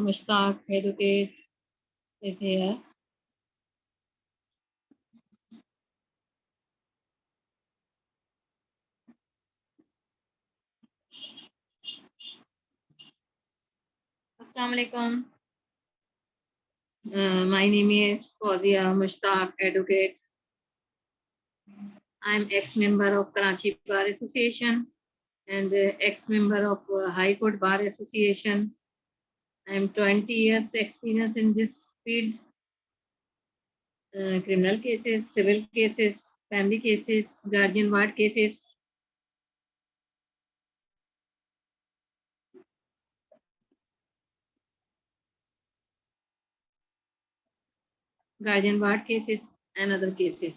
Mushtaq, Educate is here. Assalamu alaikum. My name is Fawzia Mushtaq, Educate. I'm ex-member of Karachi Bar Association and ex-member of High Court Bar Association. I'm 20 years experience in this field. Criminal cases, civil cases, family cases, guardian ward cases. Guardian ward cases and other cases.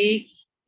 1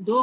2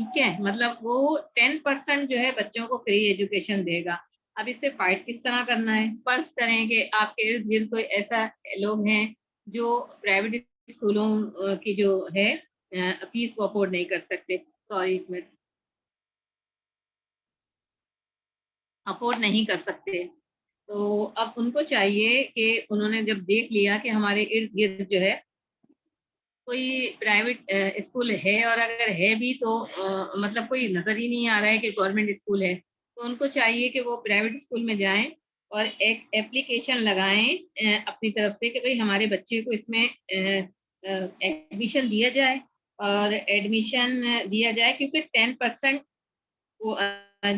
ٹھیک ہے، مطلب وہ 10% جو ہے بچوں کو free education دے گا. اب اس سے فائٹ کس طرح کرنا ہے؟ فرض کریں کہ آپ کے ارد گرد کوئی ایسا لوگ ہیں جو پرائیویٹ اسکولوں کی جو ہے فیس کو افورڈ نہیں کر سکتے. سوری ایک منٹ، افورڈ نہیں کر سکتے. تو اب ان کو چاہیے کہ انہوں نے جب دیکھ لیا کہ ہمارے ارد گرد جو ہے کوئی پرائیویٹ اسکول ہے، اور اگر ہے بھی تو مطلب کوئی نظر ہی نہیں آ رہا ہے کہ گورنمنٹ اسکول ہے، تو ان کو چاہیے کہ وہ پرائیویٹ اسکول میں جائیں اور ایک اپلیکیشن لگائیں اپنی طرف سے کہ بھئی ہمارے بچے کو اس میں ایڈمیشن دیا جائے. اور ایڈمیشن دیا جائے کیونکہ 10%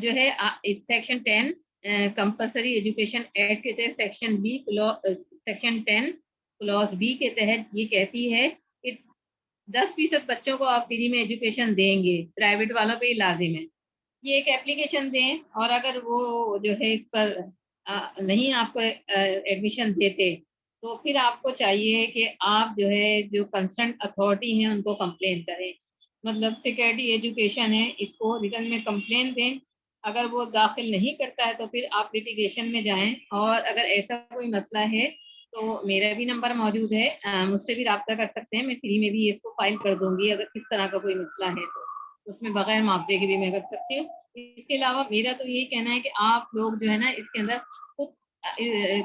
جو ہے سیکشن 10 کمپلسری ایجوکیشن ایکٹ کے تحت section B section 10 clause B کے تحت یہ کہتی ہے کہ 10% بچوں کو آپ فری میں ایجوکیشن دیں گے. پرائیویٹ والوں پہ یہ لازم ہے. یہ ایک اپلیکیشن دیں، اور اگر وہ جو ہے اس پر نہیں آپ کو ایڈمیشن دیتے تو پھر آپ کو چاہیے کہ آپ جو ہے جو کنسرن اتھارٹی ہیں ان کو کمپلین کریں. مطلب سیکورٹی ایجوکیشن ہے، اس کو ریٹرن میں کمپلین دیں. اگر وہ داخل نہیں کرتا ہے تو پھر آپ لیٹیگیشن میں جائیں. اور اگر ایسا کوئی مسئلہ ہے تو میرا بھی نمبر موجود ہے، مجھ سے بھی رابطہ کر سکتے ہیں. میں فری میں بھی اس کو فائل کر دوں گی اگر کس طرح کا کوئی مسئلہ ہے تو اس میں بغیر معاوضے کی بھی میں کر سکتی ہوں. اس کے علاوہ میرا تو یہی کہنا ہے کہ آپ لوگ جو ہے نا اس کے اندر خود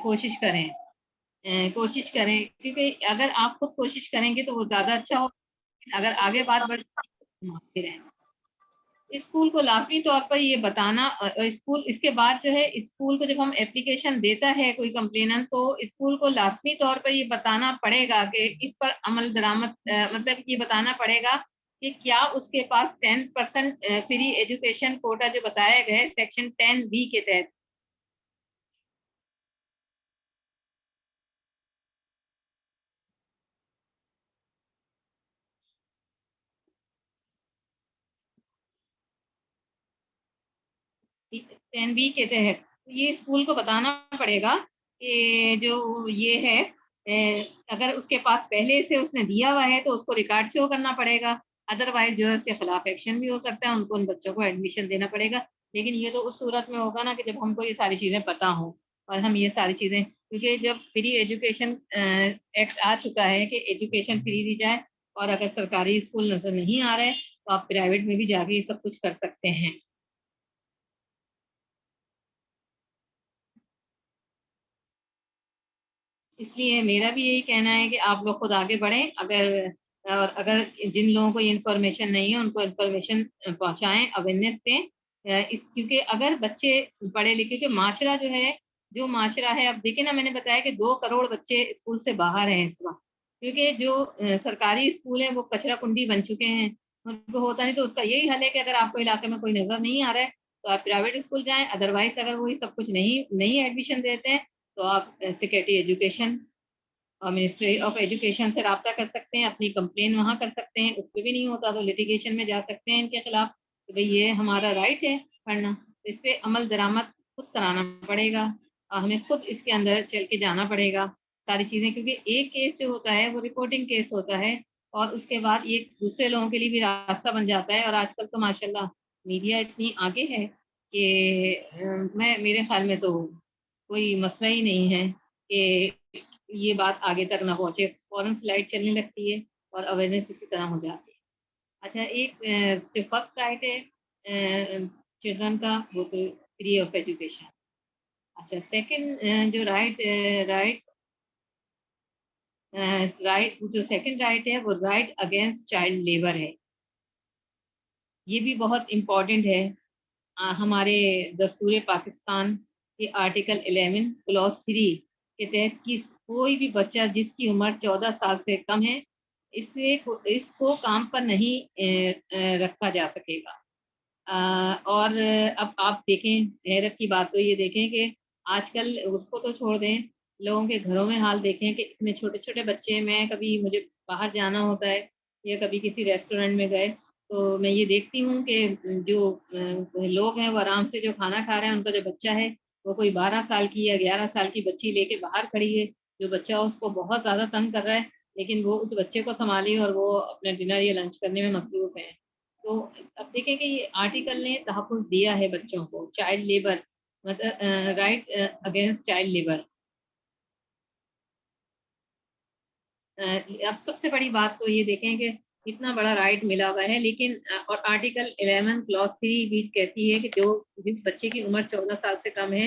کوشش کریں کیونکہ اگر آپ خود کوشش کریں گے تو وہ زیادہ اچھا ہو. اگر آگے بات بڑھتی رہیں اسکول کو لازمی طور پر یہ بتانا، اسکول اس کے بعد جو ہے اسکول کو جب ہم اپلیکیشن دیتا ہے کوئی کمپلیننٹ تو اسکول کو لازمی طور پر یہ بتانا پڑے گا کہ اس پر عمل درآمد مطلب یہ بتانا پڑے گا کہ کیا اس کے پاس 10% فری ایجوکیشن کوٹا جو بتایا گیا ہے سیکشن 10B کے تحت. ٹین بی کے تحت یہ اسکول کو بتانا پڑے گا کہ جو یہ ہے اگر اس کے پاس پہلے سے اس نے دیا ہوا ہے تو اس کو ریکارڈ شو کرنا پڑے گا. ادروائز جو ہے اس کے خلاف ایکشن بھی ہو سکتا ہے، ان کو ان بچوں کو ایڈمیشن دینا پڑے گا. لیکن یہ تو اس صورت میں ہوگا نا کہ جب ہم کو یہ ساری چیزیں پتہ ہوں اور ہم یہ ساری چیزیں، کیونکہ جب فری ایجوکیشن ایکٹ آ چکا ہے کہ ایجوکیشن فری دی جائے، اور اگر سرکاری اسکول نظر نہیں آ رہے تو آپ پرائیویٹ میں بھی جا کے یہ سب کچھ کر سکتے ہیں. اس لیے میرا بھی یہی کہنا ہے کہ آپ لوگ خود آگے بڑھیں. اگر جن لوگوں کو یہ انفارمیشن نہیں ہے ان کو انفارمیشن پہنچائیں، اویئرنیس دیں. کیونکہ اگر بچے پڑھے لکھے جو معاشرہ جو معاشرہ ہے، اب دیکھیں نا میں نے بتایا کہ 2 کروڑ بچے اسکول سے باہر ہیں اس وقت، کیونکہ جو سرکاری اسکول ہیں وہ کچرا کنڈی بن چکے ہیں. ان کو ہوتا نہیں تو اس کا یہی حل ہے کہ اگر آپ کو علاقے میں کوئی نظر نہیں آ رہا ہے تو آپ پرائیویٹ اسکول جائیں. ادروائز اگر وہی سب کچھ نہیں ایڈمیشن دیتے ہیں تو آپ سیکریٹری ایجوکیشن اور منسٹری آف ایجوکیشن سے رابطہ کر سکتے ہیں، اپنی کمپلین وہاں کر سکتے ہیں. اس پہ بھی نہیں ہوتا تو لیٹیگیشن میں جا سکتے ہیں ان کے خلاف کہ بھئی یہ ہمارا رائٹ ہے پڑھنا. اس پہ عمل درآمد خود کرانا پڑے گا، اور ہمیں خود اس کے اندر چل کے جانا پڑے گا ساری چیزیں. کیونکہ ایک کیس جو ہوتا ہے وہ رپورٹنگ کیس ہوتا ہے، اور اس کے بعد یہ دوسرے لوگوں کے لیے بھی راستہ بن جاتا ہے. اور آج کل تو ماشاء اللہ میڈیا اتنی آگے ہے کہ میرے خیال میں تو کوئی مسئلہ ہی نہیں ہے کہ یہ بات آگے تک نہ پہنچے. فوراً سلائڈ چلنے لگتی ہے اور اویئرنیس اسی طرح ہو جاتی ہے. اچھا، ایک جو فرسٹ رائٹ ہے چلڈرن کا وہ تو فری آف ایجوکیشن. اچھا، سیکنڈ جو جو سیکنڈ رائٹ ہے وہ رائٹ اگینسٹ چائلڈ لیبر ہے. یہ بھی بہت امپورٹنٹ ہے. ہمارے دستور پاکستان کے آرٹیکل 11 کلوز 3 کے تحت کوئی بھی بچہ جس کی عمر 14 سال سے کم ہے اس کو کام پر نہیں رکھا جا سکے گا. اور اب آپ دیکھیں، حیرت کی بات تو یہ دیکھیں کہ آج کل اس کو تو چھوڑ دیں، لوگوں کے گھروں میں حال دیکھیں کہ اتنے چھوٹے چھوٹے بچے. میں کبھی مجھے باہر جانا ہوتا ہے یا کبھی کسی ریسٹورینٹ میں گئے تو میں یہ دیکھتی ہوں کہ جو لوگ ہیں وہ آرام سے جو کھانا کھا رہے ہیں ان کا جو بچہ ہے وہ کوئی 12 سال کی یا 11 سال کی بچی لے کے باہر کھڑی ہے. جو بچہ اس کو بہت زیادہ تنگ کر رہا ہے لیکن وہ اس بچے کو سنبھالی اور وہ اپنے ڈنر یا لنچ کرنے میں مصروف ہیں. تو اب دیکھیں کہ یہ آرٹیکل نے تحفظ دیا ہے بچوں کو چائلڈ لیبر مطلب رائٹ اگینسٹ چائلڈ لیبر. اب سب سے بڑی بات تو یہ دیکھیں کہ اتنا بڑا رائٹ ملا ہوا ہے لیکن اور آرٹیکل 11 کلاس 3 بھی کہتی ہے کہ جو جس بچے کی عمر 14 سال سے کم ہے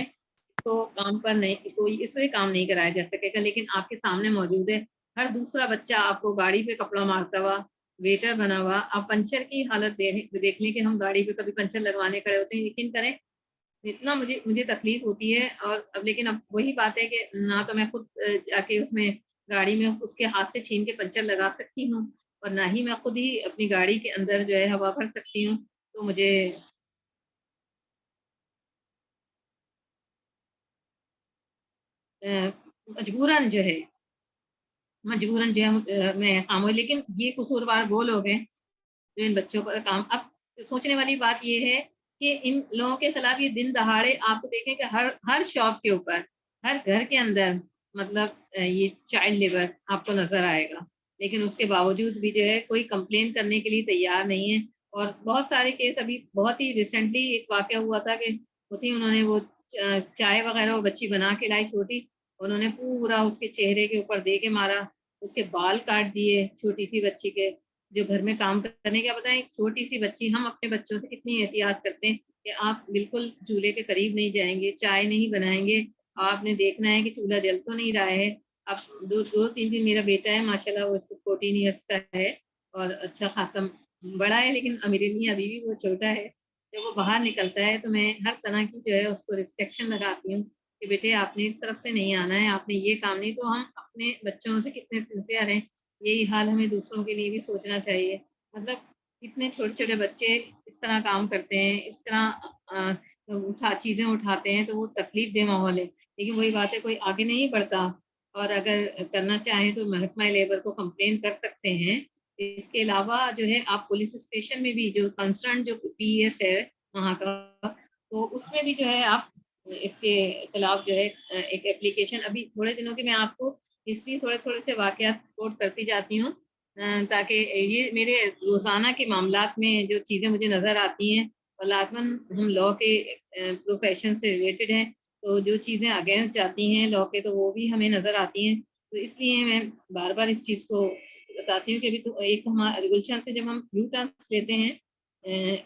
تو کام پر نہیں کوئی اس سے کام نہیں کرایا جا سکے گا. لیکن آپ کے سامنے موجود ہے ہر دوسرا بچہ آپ کو گاڑی پہ کپڑا مارتا ہوا ویٹر بنا ہوا. آپ پنچر کی حالت دیکھ لیں کہ ہم گاڑی پہ کبھی پنچر لگوانے کھڑے ہوتے ہیں. یقین کریں اتنا مجھے تکلیف ہوتی ہے. اور اب لیکن اب وہی بات ہے کہ نہ تو میں خود جا کے اس میں گاڑی میں اس کے ہاتھ سے چھین کے پنچر لگا سکتی ہوں اور نہ ہی میں خود ہی اپنی گاڑی کے اندر جو ہے ہوا بھر سکتی ہوں. تو مجھے مجبوراً جو ہے میں خاموش. لیکن یہ قصوروار وہ لوگ ہیں جو ان بچوں پر کام. اب سوچنے والی بات یہ ہے کہ ان لوگوں کے خلاف یہ دن دہاڑے آپ کو دیکھیں کہ ہر شاپ کے اوپر ہر گھر کے اندر مطلب یہ چائلڈ لیبر آپ کو نظر آئے گا. لیکن اس کے باوجود بھی جو ہے کوئی کمپلین کرنے کے لیے تیار نہیں ہے. اور بہت سارے کیس ابھی بہت ہی ریسنٹلی ایک واقعہ ہوا تھا کہ ہوتی انہوں نے وہ چائے وغیرہ وہ بچی بنا کے لائی چھوٹی. انہوں نے پورا اس کے چہرے کے اوپر دے کے مارا اس کے بال کاٹ دیے چھوٹی سی بچی کے جو گھر میں کام کرنے کا. بتائیں چھوٹی سی بچی ہم اپنے بچوں سے کتنی احتیاط کرتے ہیں کہ آپ بالکل چولہے کے قریب نہیں جائیں گے چائے نہیں بنائیں گے. آپ نے دیکھنا ہے کہ چولہا جل تو نہیں رہا ہے. اب دو تین دن میرا بیٹا ہے ماشاء اللہ وہ 14 ایئرس کا ہے اور اچھا خاصا بڑا ہے لیکن میرے لیے ابھی بھی وہ چھوٹا ہے. جب وہ باہر نکلتا ہے تو میں ہر طرح کی جو ہے اس کو ریسٹرکشن لگاتی ہوں کہ بیٹے آپ نے اس طرف سے نہیں آنا ہے آپ نے یہ کام نہیں. تو ہم اپنے بچوں سے کتنے سنسیئر ہیں یہی حال ہمیں دوسروں کے لیے بھی سوچنا چاہیے. مطلب اتنے چھوٹے چھوٹے بچے اس طرح کام کرتے ہیں اس طرح چیزیں اٹھاتے ہیں تو وہ تکلیف دہ ماحول ہے. لیکن وہی بات ہے کوئی آگے نہیں بڑھتا. اور اگر کرنا چاہیں تو محکمہ لیبر کو کمپلین کر سکتے ہیں. اس کے علاوہ جو ہے آپ پولیس اسٹیشن میں بھی جو کنسرن جو پی ایس ہے وہاں کا تو اس میں بھی جو ہے آپ اس کے خلاف جو ہے ایک اپلیکیشن ابھی تھوڑے دنوں کے میں آپ کو ہسٹری تھوڑے تھوڑے سے واقعات رپورٹ کرتی جاتی ہوں تاکہ یہ میرے روزانہ کے معاملات میں جو چیزیں مجھے نظر آتی ہیں اور لازماً ہم لاء کے پروفیشن سے ریلیٹڈ ہیں تو جو چیزیں اگینسٹ جاتی ہیں لاء کے تو وہ بھی ہمیں نظر آتی ہیں. تو اس لیے میں بار بار اس چیز کو بتاتی ہوں کہ ابھی تو ایک ہمارا گلشن سے جب ہم یو ٹرنس لیتے ہیں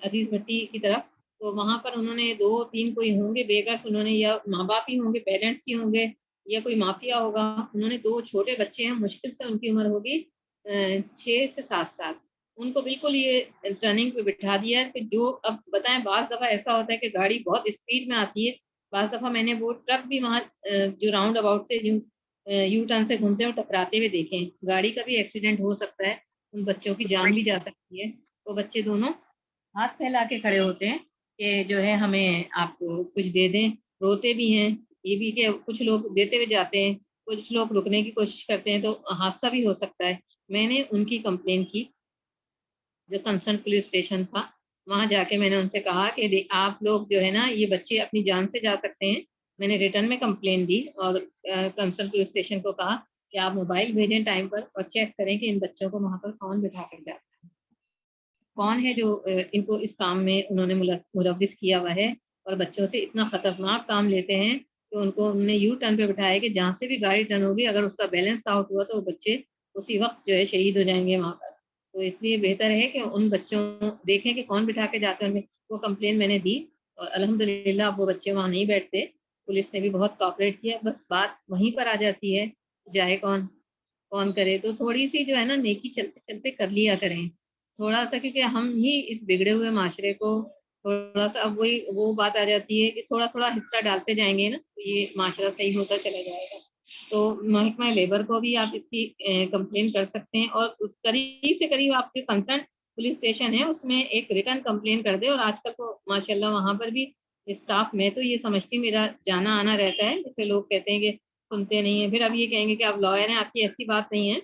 عزیز بھٹی کی طرف تو وہاں پر انہوں نے 2-3 کوئی ہوں گے بےگھر انہوں نے یا ماں باپ ہی ہوں گے پیرنٹس ہی ہوں گے یا کوئی مافیا ہوگا. انہوں نے 2 چھوٹے بچے ہیں مشکل سے ان کی عمر ہوگی 6 سے 7 سال. ان کو بالکل یہ ٹرننگ پہ بٹھا دیا ہے کہ جو اب بتائیں بعض دفعہ ایسا ہوتا ہے کہ گاڑی بہت اسپیڈ میں آتی ہے. بعض دفعہ میں نے وہ ٹرک بھی وہاں جو راؤنڈ اباؤٹ سے یو ٹرن سے گھومتے ہوئے ٹکراتے ہوئے دیکھیں. گاڑی کا بھی ایکسیڈنٹ ہو سکتا ہے ان بچوں کی جان بھی جا سکتی ہے. تو بچے دونوں ہاتھ پھیلا کے کھڑے ہوتے ہیں کہ جو ہے ہمیں آپ کو کچھ دے دیں. روتے بھی ہیں یہ بھی کہ کچھ لوگ دیتے ہوئے جاتے ہیں کچھ لوگ رکنے کی کوشش کرتے ہیں تو حادثہ بھی ہو سکتا ہے. میں نے ان کی کمپلین کی جو کنسرن پولیس اسٹیشن تھا وہاں جا کے میں نے ان سے کہا کہ آپ لوگ جو ہے نا یہ بچے اپنی جان سے جا سکتے ہیں. میں نے ریٹرن میں کمپلین دی اور کنسرن پولیس اسٹیشن کو کہا کہ آپ موبائل بھیجیں ٹائم پر اور چیک کریں کہ ان بچوں کو وہاں پر کون بٹھا کر جاتا ہے کون ہے جو ان کو اس کام میں انہوں نے ملوث کیا ہوا ہے. اور بچوں سے اتنا خطرناک کام لیتے ہیں کہ ان کو انہوں نے یو ٹرن پہ بٹھایا کہ جہاں سے بھی گاڑی ٹرن ہوگی اگر اس کا بیلنس آؤٹ ہوا تو وہ بچے اسی وقت جو ہے شہید ہو جائیں گے وہاں پر. تو اس لیے بہتر ہے کہ ان بچوں دیکھیں کہ کون بٹھا کے جاتے ہیں. وہ کمپلین میں نے دی اور الحمدللہ اب وہ بچے وہاں نہیں بیٹھتے. پولیس نے بھی بہت کوآپریٹ کیا. بس بات وہیں پر آ جاتی ہے جائے کون کرے. تو تھوڑی سی جو ہے نا نیکی چلتے چلتے کر لیا کریں تھوڑا سا کیونکہ ہم ہی اس بگڑے ہوئے معاشرے کو تھوڑا سا اب وہی وہ بات آ جاتی ہے کہ تھوڑا تھوڑا حصہ ڈالتے جائیں گے نا تو یہ معاشرہ صحیح ہوتا چلا جائے گا. تو محکمہ لیبر کو بھی آپ اس کی کمپلین کر سکتے ہیں اور قریب سے قریب آپ کے کنسرن پولیس اسٹیشن ہے اس میں ایک ریٹرن کمپلین کر دے. اور آج کل تو ماشاء اللہ وہاں پر بھی اسٹاف میں تو یہ سمجھتی میرا جانا آنا رہتا ہے. جیسے لوگ کہتے ہیں کہ سنتے نہیں ہیں پھر اب یہ کہیں گے کہ آپ لائر ہیں آپ کی ایسی بات نہیں ہے.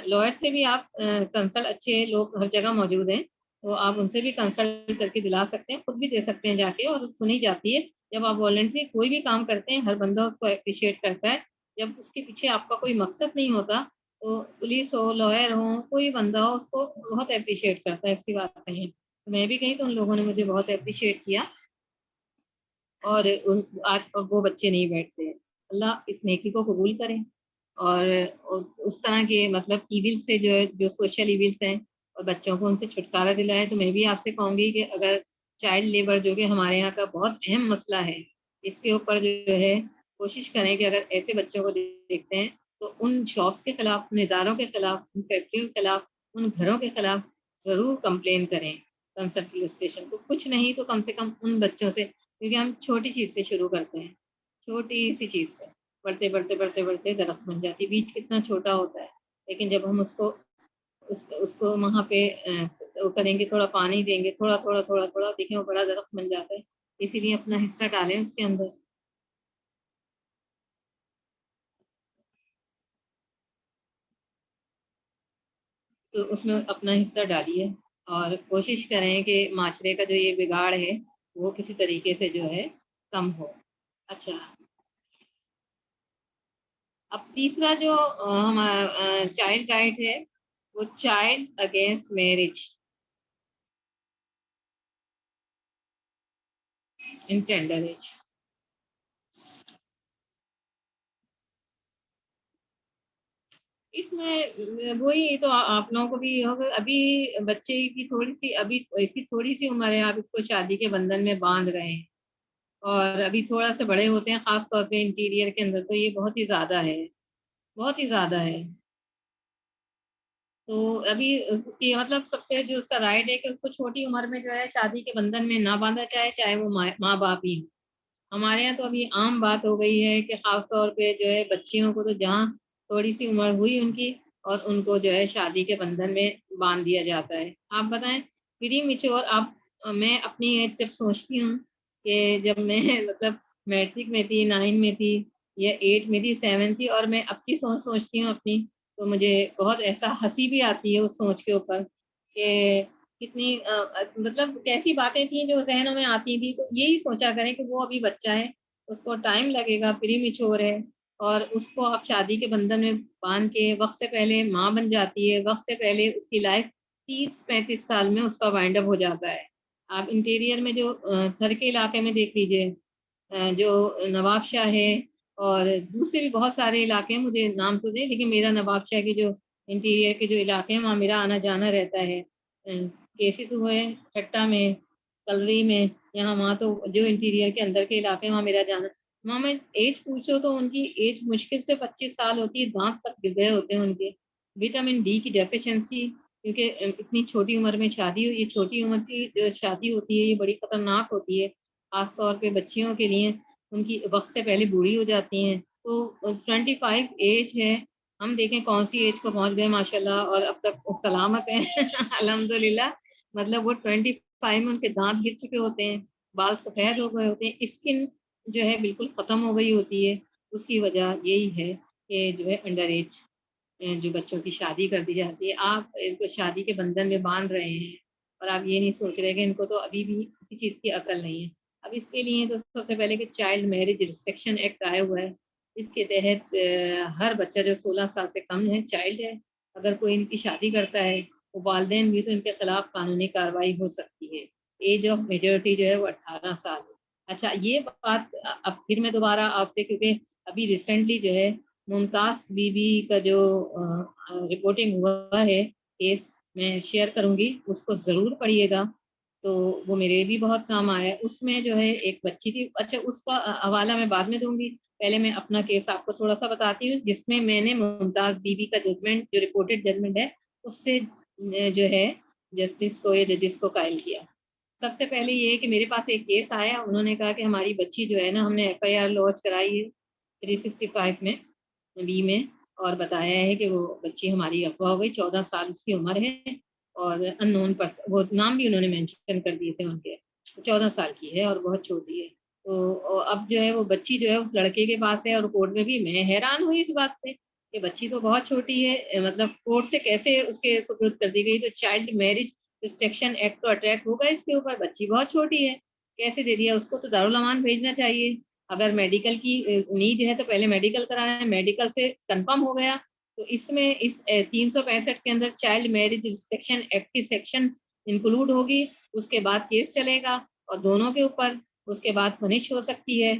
لائر سے بھی آپ کنسلٹ اچھے لوگ ہر جگہ موجود ہیں تو آپ ان سے بھی کنسلٹ کر کے دلا سکتے ہیں خود بھی دے سکتے ہیں جا کے. اور سنی جاتی ہے جب آپ والنٹری کوئی بھی کام کرتے ہیں ہر بندہ اس کو اپریشیٹ کرتا ہے. جب اس کے پیچھے آپ کا کوئی مقصد نہیں ہوتا تو پولیس ہو لائر ہو کوئی بندہ ہو اس کو بہت اپریشیٹ کرتا ہے. ایسی بات نہیں ہے. میں بھی گئی تو ان لوگوں نے مجھے بہت اپریشیٹ کیا، اور آج وہ بچے نہیں بیٹھتے. اللہ اس نیکی کو قبول کریں، اور اس طرح کے مطلب ایول سے جو سوشل ایولس ہیں اور بچوں کو ان سے چھٹکارا دلائے. تو میں بھی آپ سے کہوں گی کہ اگر چائلڈ لیبر جو کہ ہمارے یہاں کا بہت اہم مسئلہ ہے، اس کے اوپر جو ہے کوشش کریں کہ اگر ایسے بچوں کو دیکھتے ہیں تو ان شاپس کے خلاف، ان اداروں کے خلاف، ان فیکٹریوں کے خلاف، ان گھروں کے خلاف ضرور کمپلین کریں کنسرن پولیس اسٹیشن کو. کچھ نہیں تو کم سے کم ان بچوں سے، کیونکہ ہم چھوٹی چیز سے شروع کرتے ہیں، چھوٹی سی چیز سے بڑھتے بڑھتے بڑھتے بڑھتے درخت بن جاتی. بیج کتنا چھوٹا ہوتا ہے، لیکن جب ہم اس کو وہاں پہ وہ کریں گے، تھوڑا پانی دیں گے، تھوڑا تھوڑا تھوڑا تھوڑا، دیکھیں وہ بڑا درخت بن جاتا ہے. اسی لیے اپنا حصہ ڈالیں اس کے اندر، تو اس میں اپنا حصہ ڈالیے، اور کوشش کریں کہ معاشرے کا جو یہ بگاڑ ہے وہ کسی طریقے سے جو ہے کم ہو. اچھا، اب تیسرا جو ہمارا چائلڈ رائٹ ہے، وہ چائلڈ اگینسٹ میرج ان ٹینڈر ایج. اس میں وہی تو آپ لوگوں کو بھی ہوگا، ابھی بچے کی تھوڑی سی، ابھی اس کی تھوڑی سی عمر ہے، آپ اس کو شادی کے بندھن میں باندھ رہے ہیں، اور ابھی تھوڑا سا بڑے ہوتے ہیں خاص طور پہ انٹیریئر کے اندر، تو یہ بہت ہی زیادہ ہے، بہت ہی زیادہ ہے. تو ابھی اس کی مطلب سب سے جو اس کا رائٹ ہے کہ اس کو چھوٹی عمر میں جو ہے شادی کے بندھن میں نہ باندھا جائے، چاہے وہ ماں باپ ہی ہوں. ہمارے یہاں تو ابھی عام بات ہو گئی ہے کہ خاص طور پہ جو ہے بچیوں کو تو جہاں تھوڑی سی عمر ہوئی ان کی، اور ان کو جو ہے شادی کے بندھن میں باندھ دیا جاتا ہے. آپ بتائیں، پری میچور. آپ میں اپنی ایج جب سوچتی ہوں کہ جب میں مطلب میٹرک میں تھی، 9 میں تھی، یا 8 میں تھی، 7 تھی، اور میں اب کی سوچ سوچتی ہوں اپنی، تو مجھے بہت ایسا ہنسی بھی آتی ہے اس سوچ کے اوپر کہ کتنی مطلب کیسی باتیں تھیں جو ذہنوں میں آتی تھیں. تو یہی سوچا کریں کہ وہ ابھی بچہ ہے، اس کو ٹائم لگے گا، پری میچور ہے، اور اس کو آپ شادی کے بندھن میں باندھ کے وقت سے پہلے ماں بن جاتی ہے، وقت سے پہلے اس کی لائف 30-35 سال میں اس کا وائنڈ اپ ہو جاتا ہے. آپ انٹیریئر میں جو تھر کے علاقے میں دیکھ لیجئے، جو نواب شاہ ہے، اور دوسرے بھی بہت سارے علاقے ہیں، مجھے نام تو دیں، لیکن میرا نواب شاہ کے جو انٹیریئر کے جو علاقے ہیں وہاں میرا آنا جانا رہتا ہے. کیسز ہوئے ٹھٹا میں، کلری میں، یہاں وہاں، تو جو انٹیریئر کے اندر کے علاقے ہیں وہاں میرا جانا. وہاں میں ایج پوچھو تو ان کی ایج مشکل سے 25 سال ہوتی ہے، دانت تک گر گئے ہوتے ہیں ان کے. وٹامن ڈی کی ڈیفیشنسی، کیونکہ اتنی چھوٹی عمر میں شادی ہوئی. یہ چھوٹی عمر کی جو شادی ہوتی ہے یہ بڑی خطرناک ہوتی ہے، خاص طور پہ بچیوں کے لیے. ان کی وقت سے پہلے بوڑھی ہو جاتی ہیں. تو 25 ایج ہے، ہم دیکھیں کون سی ایج کو پہنچ گئے ماشاء اللہ، اور اب تک سلامت ہیں الحمد للہ. مطلب وہ 25 میں ان کے دانت گر چکے ہوتے ہیں، بال سفید ہو گئے ہوتے ہیں، اسکن جو ہے بالکل ختم ہو گئی ہوتی ہے. اس کی وجہ یہی ہے کہ جو ہے انڈر ایج جو بچوں کی شادی کر دی جاتی ہے. آپ ان کو شادی کے بندھن میں باندھ رہے ہیں، اور آپ یہ نہیں سوچ رہے کہ ان کو تو ابھی بھی کسی چیز کی عقل نہیں ہے. اب اس کے لیے تو سب سے پہلے کہ چائلڈ میرج ریسٹرکشن ایکٹ آیا ہوا ہے. اس کے تحت ہر بچہ جو 16 سال سے کم ہے، چائلڈ ہے، اگر کوئی ان کی شادی کرتا ہے، وہ والدین بھی، تو ان کے خلاف قانونی کارروائی ہو سکتی ہے. ایج آف میجورٹی جو ہے وہ 18 سال ہے. اچھا، یہ بات اب پھر میں دوبارہ آپ سے، کیونکہ ابھی ریسنٹلی جو ہے ممتاز بی بی کا جو رپورٹنگ ہوا ہے کیس، میں شیئر کروں گی، اس کو ضرور پڑھیے گا. تو وہ میرے بھی بہت کام آیا ہے. اس میں جو ہے ایک بچی تھی، اچھا اس کا حوالہ میں بعد میں دوں گی، پہلے میں اپنا کیس آپ کو تھوڑا سا بتاتی ہوں، جس میں نے ممتاز بی بی کا ججمنٹ، جو رپورٹڈ ججمنٹ ہے، اس سے جو ہے جسٹس کو یا ججز کو قائل کیا. سب سے پہلے یہ کہ میرے پاس ایک کیس آیا، انہوں نے کہا کہ ہماری بچی جو ہے نا، ہم نے FIR لانچ کرائی ہے 365 میں، بی میں، اور بتایا ہے کہ وہ بچی ہماری اغوا ہو گئی، 14 سال اس کی عمر ہے، اور ان نون پرسن، وہ نام بھی انہوں نے مینشن کر دیے تھے ان کے، 14 سال کی ہے اور بہت چھوٹی ہے. تو اب جو ہے وہ بچی جو ہے اس لڑکے کے پاس ہے، اور کورٹ میں بھی میں حیران ہوئی اس بات پہ کہ بچی تو بہت چھوٹی ہے، مطلب کورٹ سے کیسے اس کے سپرد کر دی گئی. تو چائلڈ میرج ریسٹرکشن ایکٹ تو اٹریکٹ ہوگا اس کے اوپر، بچی بہت چھوٹی ہے، کیسے دے دیا. اس کو تو دارالامان بھیجنا چاہیے. اگر میڈیکل کی نیڈ ہے تو پہلے میڈیکل کرانا ہے، میڈیکل سے کنفرم ہو گیا تو اس میں اس 365 کے اندر چائلڈ میرج ریسٹرکشن ایکٹ کی سیکشن انکلوڈ ہوگی. اس کے بعد کیس چلے گا اور دونوں کے اوپر اس کے بعد پنش ہو سکتی ہے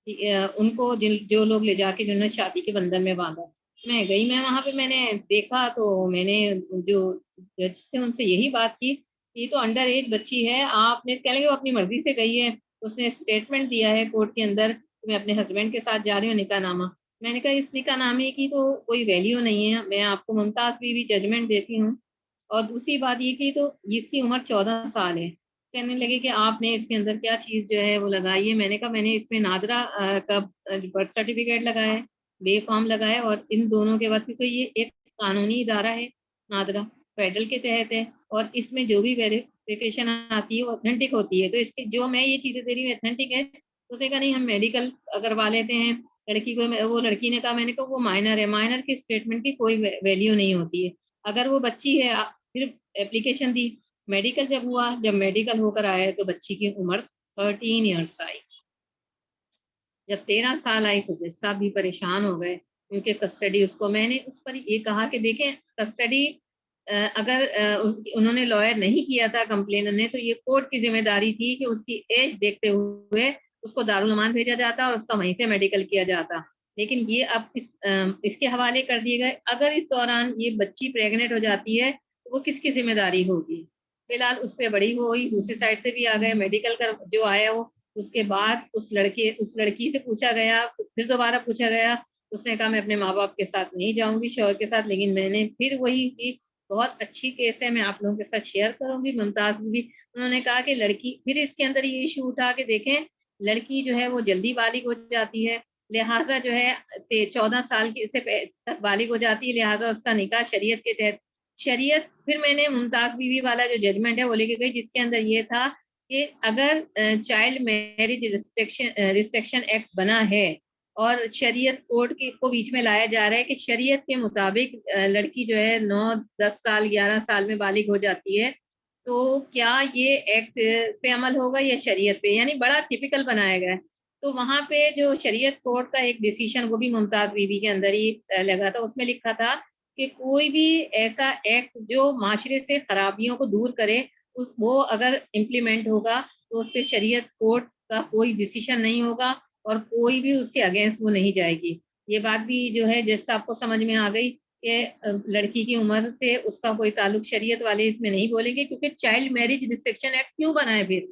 ان کو جو لوگ لے جا کے جنہوں نے شادی کے بندھن میں باندھا. میں گئی, میں وہاں پہ میں نے دیکھا تو میں نے جو جج تھے ان سے یہی بات کی, یہ تو انڈر ایج بچی ہے, آپ نے کہہ لیں گے وہ اپنی مرضی سے گئی ہے, اس نے اسٹیٹمنٹ دیا ہے کورٹ کے اندر میں اپنے ہسبینڈ کے ساتھ جا رہی ہوں نکاح نامہ. میں نے کہا اس نکاح نامے کی تو کوئی ویلیو نہیں ہے, میں آپ کو ممتاز بھی ججمنٹ دیتی ہوں. اور دوسری بات یہ کہ تو اس کی عمر 14 سال ہے. کہنے لگے کہ آپ نے اس کے اندر کیا چیز جو ہے وہ لگائی ہے. میں نے کہا میں نے اس میں نادرا کا برتھ سرٹیفکیٹ لگایا ہے, بے فارم لگایا, اور ان دونوں کے بعد کیونکہ یہ ایک قانونی ادارہ ہے نادرا فیڈرل کے تحت ہے, اور اس میں جو بھی ویریفیکیشن آتی ہے وہ اتھینٹک ہوتی ہے. تو اس کے جو میں یہ چیزیں دے رہی ہوں اتھینٹک ہے. تو اسے کہا نہیں ہم میڈیکل کروا لیتے ہیں لڑکی کو. وہ لڑکی نے کہا, میں نے کہا وہ مائنر ہے, مائنر کی اسٹیٹمنٹ کی کوئی ویلیو نہیں ہوتی ہے. اگر وہ بچی ہے پھر اپلیکیشن دی, میڈیکل جب ہوا, جب میڈیکل ہو کر آیا تو بچی کی عمر 13 ایئرس آئی. جب 13 سال آئی تو جج صاحب بھی پریشان ہو گئے کیونکہ کسٹڈی اس کو, میں نے اس پر یہ کہا کہ دیکھیں کسٹڈی اگر انہوں نے لائر نہیں کیا تھا کمپلینر نے, تو یہ کورٹ کی ذمہ داری تھی کہ اس کی ایج دیکھتے ہوئے اس کو دارالمان بھیجا جاتا اور اس کا وہیں سے میڈیکل کیا جاتا. لیکن یہ اب اس کے حوالے کر دیے گئے. اگر اس دوران یہ بچی پریگنٹ ہو جاتی ہے تو وہ کس کی ذمہ داری ہوگی؟ فی الحال اس پہ بڑی ہوئی, دوسری سائڈ سے بھی آ گئے, میڈیکل کر جو آیا وہ اس کے بعد اس لڑکی سے پوچھا گیا, پھر دوبارہ پوچھا گیا, اس نے کہا میں اپنے ماں باپ کے ساتھ نہیں جاؤں گی, شوہر کے ساتھ. لیکن میں نے پھر وہی چیز, بہت اچھی کیس ہے, میں آپ لوگوں کے ساتھ شیئر کروں گی, ممتاز بھی. انہوں نے کہا کہ لڑکی, پھر اس کے اندر یہ ایشو اٹھا کہ دیکھیں لڑکی جو ہے وہ جلدی بالغ ہو جاتی ہے, لہٰذا جو ہے 14 سال سے تک بالغ ہو جاتی ہے, لہٰذا اس کا نکاح شریعت کے تحت. شریعت پھر میں نے ممتاز بیوی والا جو ججمنٹ ہے وہ لے کے گئی, جس کے اندر یہ تھا کہ اگر چائلڈ میرج ریسٹرکشن ایکٹ بنا ہے اور شریعت کوڈ کو بیچ میں لایا جا رہا ہے کہ شریعت کے مطابق لڑکی جو ہے 9 10 سال 11 سال میں بالغ ہو جاتی ہے, تو کیا یہ ایکٹ پہ عمل ہوگا یا شریعت پہ, یعنی بڑا ٹپیکل بنایا گیا ہے. تو وہاں پہ جو شریعت کورٹ کا ایک ڈیسیشن وہ بھی ممتاز بیوی کے اندر ہی لگا تھا, اس میں لکھا تھا کہ کوئی بھی ایسا ایکٹ جو معاشرے سے خرابیوں کو دور کرے وہ اگر امپلیمنٹ ہوگا تو اس پہ شریعت کورٹ کا کوئی ڈیسیشن نہیں ہوگا اور کوئی بھی اس کے اگینسٹ وہ نہیں جائے گی. یہ بات بھی جو ہے جیسا آپ کو سمجھ میں آ گئی کہ لڑکی کی عمر سے اس کا کوئی تعلق شریعت والے اس میں نہیں بولیں گے, کیونکہ چائلڈ میرج ریسٹرکشن ایکٹ کیوں بنائے؟ پھر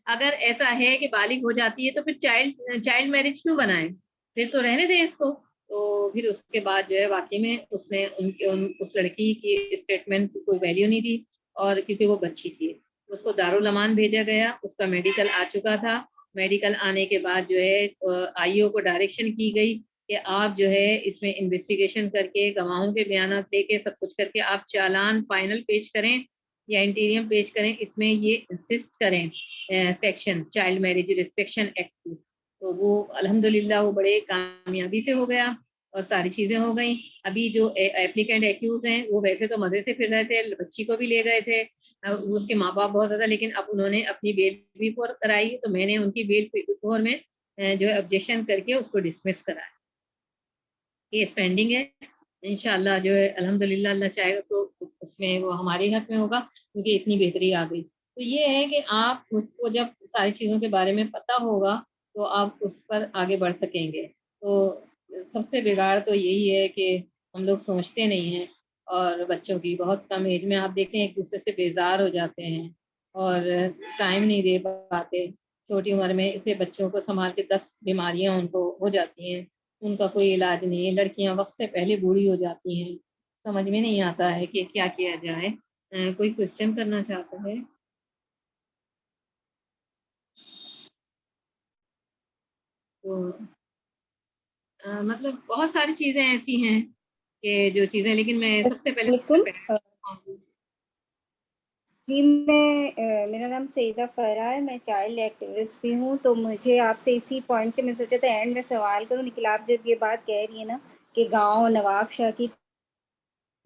اگر ایسا ہے کہ بالغ ہو جاتی ہے تو پھر چائلڈ میرج کیوں بنائے؟ پھر تو رہنے دیں اس کو. تو پھر اس کے بعد جو ہے واقعی میں اس نے اس لڑکی کی اسٹیٹمنٹ کی کوئی ویلیو نہیں دی, اور کیونکہ وہ بچی تھی اس کو دارالمان بھیجا گیا, اس کا میڈیکل آ چکا تھا. میڈیکل آنے کے بعد جو ہے آئی او کو ڈائریکشن کی گئی کہ آپ جو ہے اس میں انویسٹیگیشن کر کے گواہوں کے بیانات دے کے سب کچھ کر کے آپ چالان فائنل پیش کریں یا انٹیریم پیش کریں, اس میں یہ انسسٹ کریں section child marriage restriction act کی. تو وہ الحمدللہ وہ بڑے کامیابی سے ہو گیا اور ساری چیزیں ہو گئیں. ابھی جو ایپلیکینٹ ایکیوز ہیں وہ ویسے تو مزے سے پھر رہے تھے, بچی کو بھی لے گئے تھے, اس کے ماں باپ بہت زیادہ, لیکن اب انہوں نے اپنی بیل بھی فور کرائی تو میں نے ان کی بیل فور میں جو ہے آبجیکشن کر کے اس کو ڈسمس کرایا. کیس پینڈنگ ہے, انشاءاللہ جو ہے الحمدللہ اللہ چاہے گا تو اس میں وہ ہمارے حق میں ہوگا کیونکہ اتنی بہتری آ گئی. تو یہ ہے کہ آپ کو جب ساری چیزوں کے بارے میں پتہ ہوگا تو آپ اس پر آگے بڑھ سکیں گے. تو سب سے بگاڑ تو یہی ہے کہ ہم لوگ سوچتے نہیں ہیں, اور بچوں کی بہت کم ایج میں آپ دیکھیں ایک دوسرے سے بیزار ہو جاتے ہیں اور ٹائم نہیں دے پاتے. چھوٹی عمر میں اسے بچوں کو سنبھال کے 10 بیماریاں ان کو ہو جاتی ہیں, ان کا کوئی علاج نہیں ہے. لڑکیاں وقت سے پہلے بوڑھی ہو جاتی ہیں, سمجھ میں نہیں آتا ہے کہ کیا کیا جائے. کوئی کوشچن کرنا چاہتا ہے؟ تو مطلب بہت ساری چیزیں ایسی ہیں کہ جو چیزیں, لیکن میں سب سے پہلے علیکم. جی میرا نام سیدہ فرا ہے, میں چائلڈ ایکٹیوسٹ بھی ہوں. تو مجھے آپ سے اسی پوائنٹ سے میں سوچا تھا اینڈ میں سوال کروں, لیکن آپ جب یہ بات کہہ رہی ہیں نا کہ گاؤں نواب شاہ کی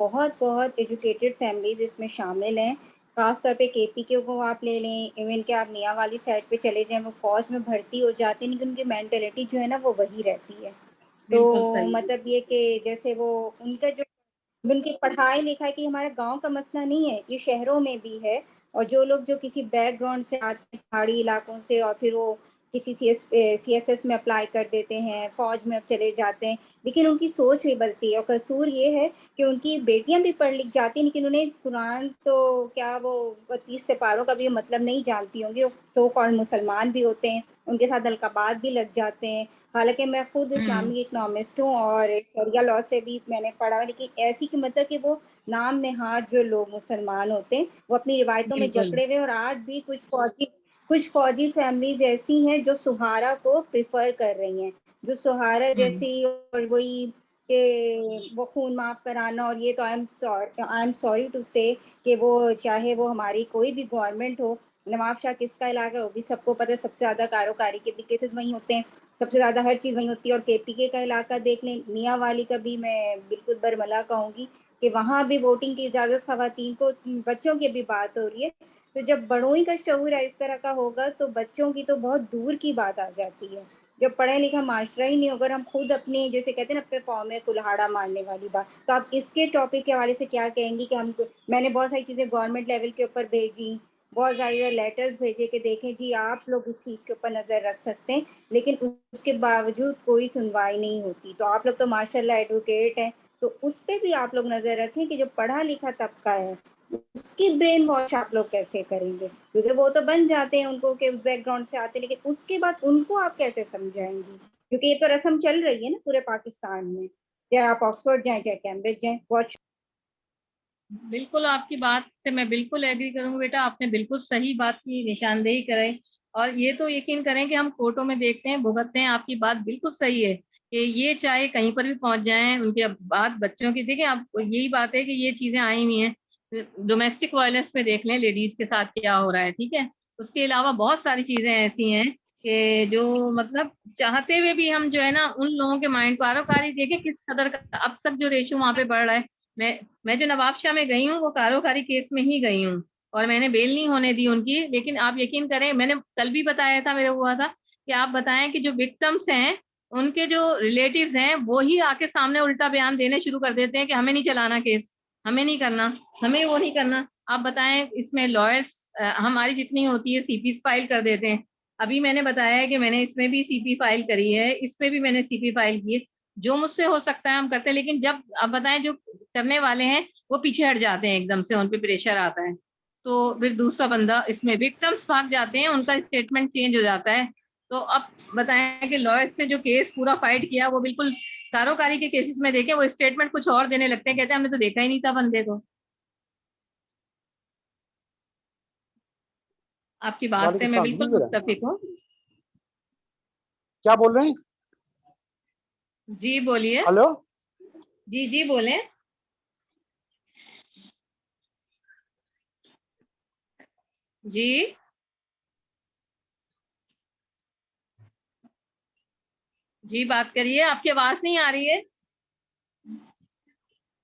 بہت ایجوکیٹڈ فیملیز اس میں شامل ہیں, خاص طور پہ کے پی کے کو آپ لے لیں, ایون کہ آپ میاں والی سائڈ پہ چلے جائیں, وہ فوج میں بھرتی ہو جاتے ہیں لیکن ان کی مینٹلٹی جو ہے نا وہ وہی رہتی ہے. تو بالکل صحیح. مطلب یہ کہ جیسے وہ ان کا جو ان کی پڑھائی لکھائی کی ہمارے گاؤں کا مسئلہ نہیں ہے, یہ شہروں میں بھی ہے. اور جو لوگ جو کسی بیک گراؤنڈ سے آتے ہیں پہاڑی علاقوں سے اور پھر وہ کسی سی ایس ایس میں اپلائی کر دیتے ہیں، فوج میں چلے جاتے ہیں، لیکن ان کی سوچ بھی بدلتی ہے. اور قصور یہ ہے کہ ان کی بیٹیاں بھی پڑھ لکھ جاتی ہیں لیکن انہیں قرآن تو کیا وہ 30 سپاروں کا بھی مطلب نہیں جانتی ہوں گی. سو کال مسلمان بھی ہوتے ہیں، ان کے ساتھ القابات بھی لگ جاتے ہیں. حالانکہ میں خود اسلامی اکنامسٹ ہوں اور شریعہ لاء سے بھی میں نے پڑھا، لیکن ایسی کہ مطلب کہ وہ نام نہاد جو لوگ مسلمان ہوتے ہیں وہ اپنی روایتوں میں بالکل. جکڑے ہوئے. اور آج بھی کچھ فوجی فیملیز ایسی ہیں جو سہارا کو پریفر کر رہی ہیں، جو سہارا جیسی. اور وہی کہ وہ خون معاف کرانا، اور یہ تو آئی ایم سوری ٹو سے کہ وہ چاہے وہ ہماری کوئی بھی گورنمنٹ ہو. نواب شاہ کس کا علاقہ ہے وہ بھی سب کو پتہ ہے، سب سے زیادہ کاروکاری کے بھی کیسز وہیں ہوتے ہیں، سب سے زیادہ ہر چیز وہیں ہوتی ہے. اور کے پی کے کا علاقہ دیکھ لیں، میاں والی کا بھی میں بالکل برملا کہوں گی کہ وہاں بھی ووٹنگ کی اجازت خواتین کو، بچوں کی بھی بات ہو رہی ہے. تو جب بڑوں ہی کا شعور اس طرح کا ہوگا تو بچوں کی تو بہت دور کی بات آ جاتی ہے. جب پڑھا لکھا معاشرہ ہی نہیں ہوگا، ہم خود اپنے جیسے کہتے ہیں نا اپنے قوم میں کلہاڑا مارنے والی بات. تو آپ اس کے ٹاپک کے حوالے سے کیا کہیں گی؟ کہ میں نے بہت ساری چیزیں گورنمنٹ لیول کے اوپر بھیجی، بہت سارے لیٹرز بھیجے کہ دیکھیں جی آپ لوگ اس چیز کے اوپر نظر رکھ سکتے ہیں، لیکن اس کے باوجود کوئی سنوائی نہیں ہوتی. تو آپ لوگ تو ماشاء اللہ ایڈوکیٹ ہیں، تو اس پہ بھی آپ لوگ نظر رکھیں کہ جو پڑھا لکھا طبقہ ہے اس کی برین واش آپ لوگ کیسے کریں گے؟ کیونکہ وہ تو بن جاتے ہیں ان کو کہ اس بیک گراؤنڈ سے آتے ہیں، لیکن اس کے بعد ان کو آپ کیسے سمجھائیں گی؟ کیونکہ یہ تو رسم چل رہی ہے نا پورے پاکستان میں، چاہے آپ آکسفورڈ جائیں چاہے کیمبرج جائیں. واچ بالکل آپ کی بات سے میں بالکل ایگری کروں گی بیٹا، آپ نے بالکل صحیح بات کی نشاندہی کرائی. اور یہ تو یقین کریں کہ ہم کورٹوں میں دیکھتے ہیں بھگتتے ہیں، آپ کی بات بالکل صحیح ہے کہ یہ چاہے کہیں پر بھی پہنچ جائیں ان کے بات بچوں کی. دیکھیں آپ یہی بات ہے کہ یہ چیزیں آئی ہوئی ہیں، ڈومیسٹک وائلنس میں دیکھ لیں لیڈیز کے ساتھ کیا ہو رہا ہے، ٹھیک ہے. اس کے علاوہ بہت ساری چیزیں ایسی ہیں کہ جو مطلب چاہتے ہوئے بھی ہم جو ہے نا ان لوگوں کے مائنڈ پاروکاری دیکھیں کس قدر کا اب تک جو ریشو وہاں پہ بڑھ رہا ہے. میں جو نواب شاہ میں گئی ہوں وہ کاروکاری کیس میں ہی گئی ہوں اور میں نے بیل نہیں ہونے دی ان کی. لیکن آپ یقین کریں میں نے کل بھی بتایا تھا، میرے ہوا تھا کہ آپ بتائیں کہ جو وکٹمس ہیں ان کے جو ریلیٹیوز ہیں وہی آ کے سامنے الٹا بیان دینے شروع کر دیتے ہیں کہ ہمیں نہیں چلانا کیس، ہمیں نہیں کرنا، ہمیں وہ نہیں کرنا. آپ بتائیں اس میں لائرس ہماری جتنی ہوتی ہے سی پیز فائل کر دیتے ہیں. ابھی میں نے بتایا ہے کہ میں نے اس میں بھی سی پی فائل کری ہے، اس میں بھی میں نے سی پی فائل کی ہے. جو مجھ سے ہو سکتا ہے ہم کرتے ہیں، لیکن جب آپ بتائیں جو کرنے والے ہیں وہ پیچھے ہٹ جاتے ہیں، ایک دم سے ان پہ پریشر آتا ہے تو پھر دوسرا بندہ اس میں وکٹمس بھاگ جاتے ہیں، ان کا اسٹیٹمنٹ چینج ہو جاتا ہے. تو اب بتائیں کہ لائرس سے جو کیس پورا فائٹ کیا وہ بالکل کاروکاری کے کیسز میں دیکھیں وہ اسٹیٹمنٹ کچھ اور دینے لگتے ہیں، کہتے ہیں ہم نے تو دیکھا ہی نہیں تھا بندے کو. آپ کی بات وعلیکم سے میں السلام جی. بالکل ذرا متفق ہوں. کیا بول رہے ہیں؟ جی بولیے. ہلو. جی جی بولیں. جی جی بات کریے، آپ کی آواز نہیں آ رہی ہے.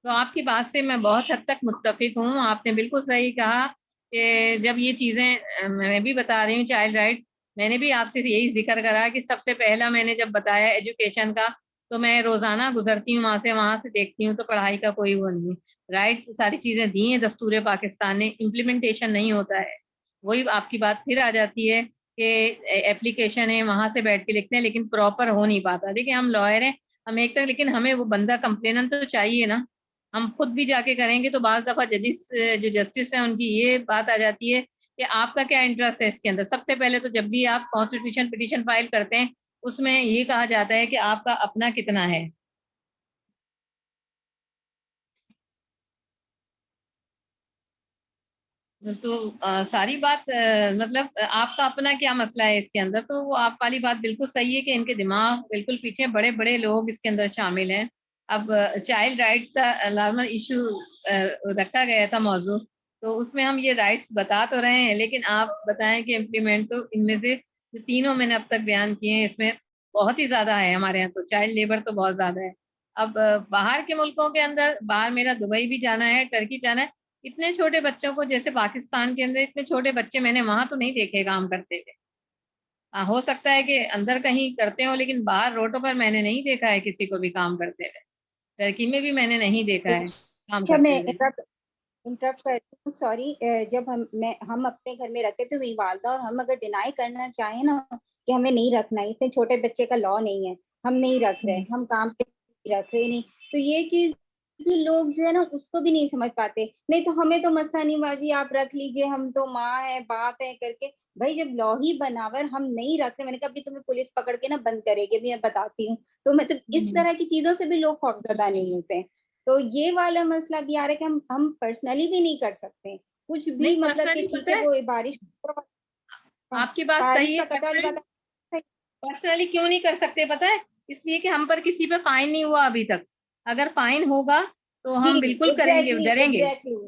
تو آپ کی بات سے میں بہت حد تک متفق ہوں. آپ نے بالکل صحیح کہا کہ جب یہ چیزیں میں بھی بتا رہی ہوں چائلڈ رائٹ، میں نے بھی آپ سے یہی ذکر کرا کہ سب سے پہلا میں نے جب بتایا ایجوکیشن کا، تو میں روزانہ گزرتی ہوں وہاں سے دیکھتی ہوں تو پڑھائی کا کوئی وہ نہیں. رائٹ ساری چیزیں دی ہیں دستور پاکستان نے، امپلیمنٹیشن نہیں ہوتا ہے. وہی آپ کی بات پھر آ جاتی ہے کہ اپلیکیشن ہے وہاں سے بیٹھ کے لکھتے ہیں لیکن پراپر ہو نہیں پاتا. دیکھیں ہم لائر ہیں، ہم ایک تک، لیکن ہمیں وہ بندہ کمپلینن تو چاہیے نا. ہم خود بھی جا کے کریں گے تو بعض دفعہ ججز جو جسٹس ہیں ان کی یہ بات آ جاتی ہے کہ آپ کا کیا انٹرسٹ ہے اس کے اندر. سب سے پہلے تو جب بھی آپ کانسٹیٹیوشن پٹیشن فائل کرتے ہیں اس میں یہ کہا جاتا ہے کہ آپ کا اپنا کتنا ہے. تو ساری بات مطلب آپ کا اپنا کیا مسئلہ ہے اس کے اندر. تو وہ آپ والی بات بالکل صحیح ہے کہ ان کے دماغ بالکل پیچھے، بڑے بڑے لوگ اس کے اندر شامل ہیں. اب چائلڈ رائٹس کا لازمن ایشو رکھا گیا تھا موضوع، تو اس میں ہم یہ رائٹس بتا تو رہے ہیں لیکن آپ بتائیں کہ امپلیمنٹ تو ان میں سے تینوں میں نے اب تک بیان کیے ہیں اس میں بہت ہی زیادہ ہے. ہمارے یہاں تو چائلڈ لیبر تو بہت زیادہ ہے. اب باہر کے ملکوں کے اندر، باہر میرا دبئی بھی جانا ہے، ٹرکی جانا ہے، اتنے چھوٹے بچوں کو، جیسے پاکستان کے اندر اتنے چھوٹے بچے میں نے وہاں تو نہیں دیکھے کام کرتے ہوئے. ہو سکتا ہے کہ اندر کہیں کرتے ہوں لیکن باہر روڈوں پر میں نے نہیں دیکھا ہے کسی کو بھی کام کرتے ہوئے. ٹرکی میں بھی میں نے نہیں دیکھا ہے کام اچھا میں کرتے ہوئے. انٹرپٹ کر سوری، جب ہم اپنے گھر میں رکھتے تھے، میری والدہ اور ہم اگر ڈینائی کرنا چاہیں نا کہ ہمیں نہیں رکھنا، اتنے چھوٹے بچے کا لا نہیں ہے، ہم نہیں رکھ رہے، ہم کام پہ رکھ رہے نہیں، تو یہ چیز لوگ جو ہے نا اس کو بھی نہیں سمجھ پاتے. نہیں تو ہمیں تو مسئلہ نہیں باجی، آپ رکھ لیجئے، ہم تو ماں ہے باپ ہے کر کے. بھائی جب لا ہی بناور ہم نہیں رکھ رہے، میں نے کہا ابھی تمہیں پولیس پکڑ کے نا بند کرے گی، میں بتاتی ہوں. تو مطلب اس طرح کی چیزوں سے بھی لوگ خوفزدہ نہیں ہوتے ہیں. تو یہ والا مسئلہ بھی آ رہا ہے کہ ہم پرسنلی بھی نہیں کر سکتے کچھ بھی، نہیں مطلب کہ پرسنلی ٹھیک پتہ ہے ہے وہ بارش، آپ کی بات بارش صحیح کا ہے. قطرہ جو رہتا ہے. پرسنلی کیوں نہیں کر سکتے پتہ ہے؟ اس لیے کہ ہم پر کسی پہ فائن نہیں ہوا ابھی تک. اگر فائن ہوگا تو جی ہم بالکل کریں گے، ایگزیکٹلی ڈریں گے. ایگزیکٹلی،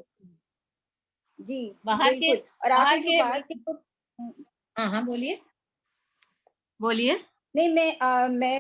جی باہر کے بالکل. اور آپ باہر نے جو کے بات کی، ہاں ہاں بولیے بولیے. نہیں میں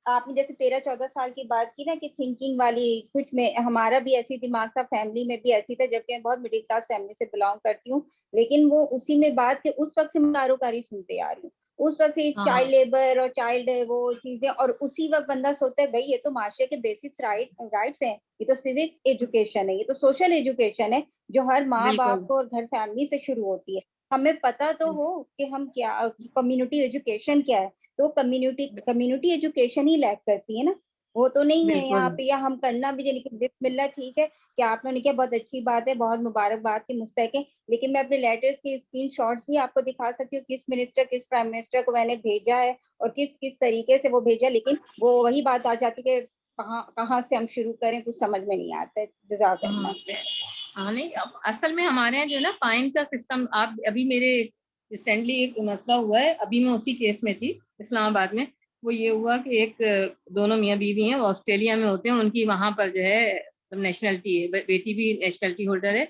آپ نے جیسے 13-14 سال کی بات کی نا کہ تھنکنگ والی، کچھ میں ہمارا بھی ایسی دماغ تھا، فیملی میں بھی ایسی تھا، جبکہ میں بہت مڈل کلاس فیملی سے بلانگ کرتی ہوں. لیکن وہ اسی میں بات کہ اس وقت سے کاروکاری سنتے آ رہی ہوں، اس وقت سے ہاں چائلڈ لیبر اور چائلڈ وہ چیزیں، اور اسی وقت بندہ سوچتا ہے بھائی یہ تو معاشرے کے بیسکس رائٹس ہیں، یہ تو سیوک ایجوکیشن ہے، یہ تو سوشل ایجوکیشن ہے جو ہر ماں بالکل. باپ کو اور گھر فیملی سے شروع ہوتی ہے. ہمیں پتا تو ہو کہ ہم کیا کمیونٹی ایجوکیشن کیا ہے، تو کمیونٹی ایجوکیشن ہی لیک کرتی ہے نا، وہ تو نہیں ہے بالکل. یہاں پہ. یا ہم کرنا بھی لیکن بسم اللہ ٹھیک ہے کہ آپ نے کیا، بہت اچھی بات ہے، بہت مبارکباد کی مستحق ہے. لیکن میں اپنے لیٹرز کی اسکرین شاٹس بھی آپ کو دکھا سکتی ہوں، کس منسٹر کس پرائم منسٹر کو میں نے بھیجا ہے اور کس طریقے سے وہ بھیجا. لیکن وہ وہی بات آ جاتی کہ کہاں سے ہم شروع کریں، کچھ سمجھ میں نہیں آتا ہے. جزاک اللہ. ہاں نہیں، اصل میں ہمارے یہاں جو ہے نا فائن کا سسٹم، آپ ابھی میرے ریسنٹلی ایک مسئلہ ہوا ہے، ابھی میں اسی کیس میں تھی اسلام آباد میں. وہ یہ ہوا کہ ایک دونوں میاں بیوی ہیں، وہ آسٹریلیا میں ہوتے ہیں، ان کی وہاں پر جو ہے نیشنلٹی ہے، بیٹی بھی نیشنلٹی ہولڈر ہے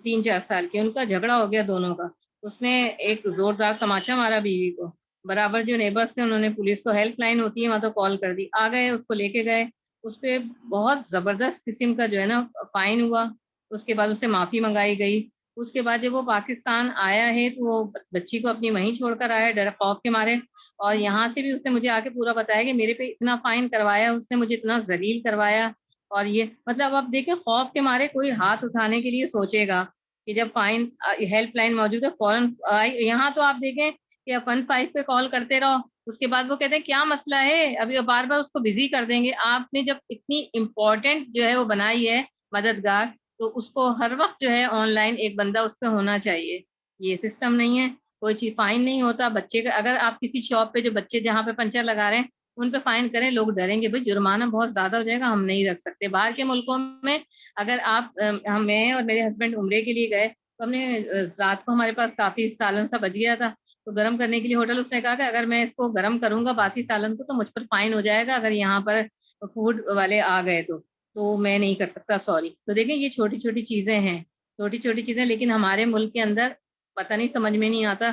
3-4 سال کی. ان کا جھگڑا ہو گیا دونوں کا. اس نے ایک زوردار تماچا مارا بیوی کو. برابر جو نیبرس تھے انہوں نے پولیس کو، ہیلپ لائن ہوتی ہے وہاں تو کال کر دی، آ گئے، اس کو لے کے گئے. اس پہ بہت زبردست قسم کا جو ہے نا فائن ہوا. اس کے بعد اسے معافی منگائی گئی. اس کے بعد جب وہ پاکستان آیا ہے تو وہ بچی کو اپنی وہیں چھوڑ کر آیا ڈر خوف کے مارے. اور یہاں سے بھی اس نے مجھے آ کے پورا بتایا کہ میرے پہ اتنا فائن کروایا اس نے، مجھے اتنا ذلیل کروایا. اور یہ مطلب اب دیکھیں خوف کے مارے کوئی ہاتھ اٹھانے کے لیے سوچے گا کہ جب فائن ہیلپ لائن موجود ہے فوراً. یہاں تو آپ دیکھیں کہ 15 پہ کال کرتے رہو، اس کے بعد وہ کہتے ہیں کیا مسئلہ ہے، ابھی بار بار اس کو بزی کر دیں گے. آپ نے جب اتنی امپورٹنٹ جو ہے وہ بنائی ہے مددگار، تو اس کو ہر وقت جو ہے آن لائن ایک بندہ اس پہ ہونا چاہیے. یہ سسٹم نہیں ہے، کوئی چیز فائن نہیں ہوتا. بچے کا اگر آپ کسی شاپ پہ جو بچے جہاں پہ پنچر لگا رہے ہیں ان پہ فائن کریں، لوگ ڈریں گے، بھائی جرمانہ بہت زیادہ ہو جائے گا، ہم نہیں رکھ سکتے. باہر کے ملکوں میں اگر آپ میں اور میرے ہسبینڈ عمرے کے لیے گئے تو ہم نے رات کو، ہمارے پاس کافی سالن سا بچ گیا تھا، تو گرم کرنے کے لیے ہوٹل اس نے کہا کہ اگر میں اس کو گرم کروں گا باسی سالن کو تو مجھ پر فائن ہو جائے گا، اگر یہاں پر فوڈ والے آ گئے تو میں نہیں کر سکتا، سوری. تو دیکھیں یہ چھوٹی چھوٹی چیزیں ہیں، چھوٹی چھوٹی چیزیں، لیکن ہمارے ملک کے اندر پتہ نہیں، سمجھ میں نہیں آتا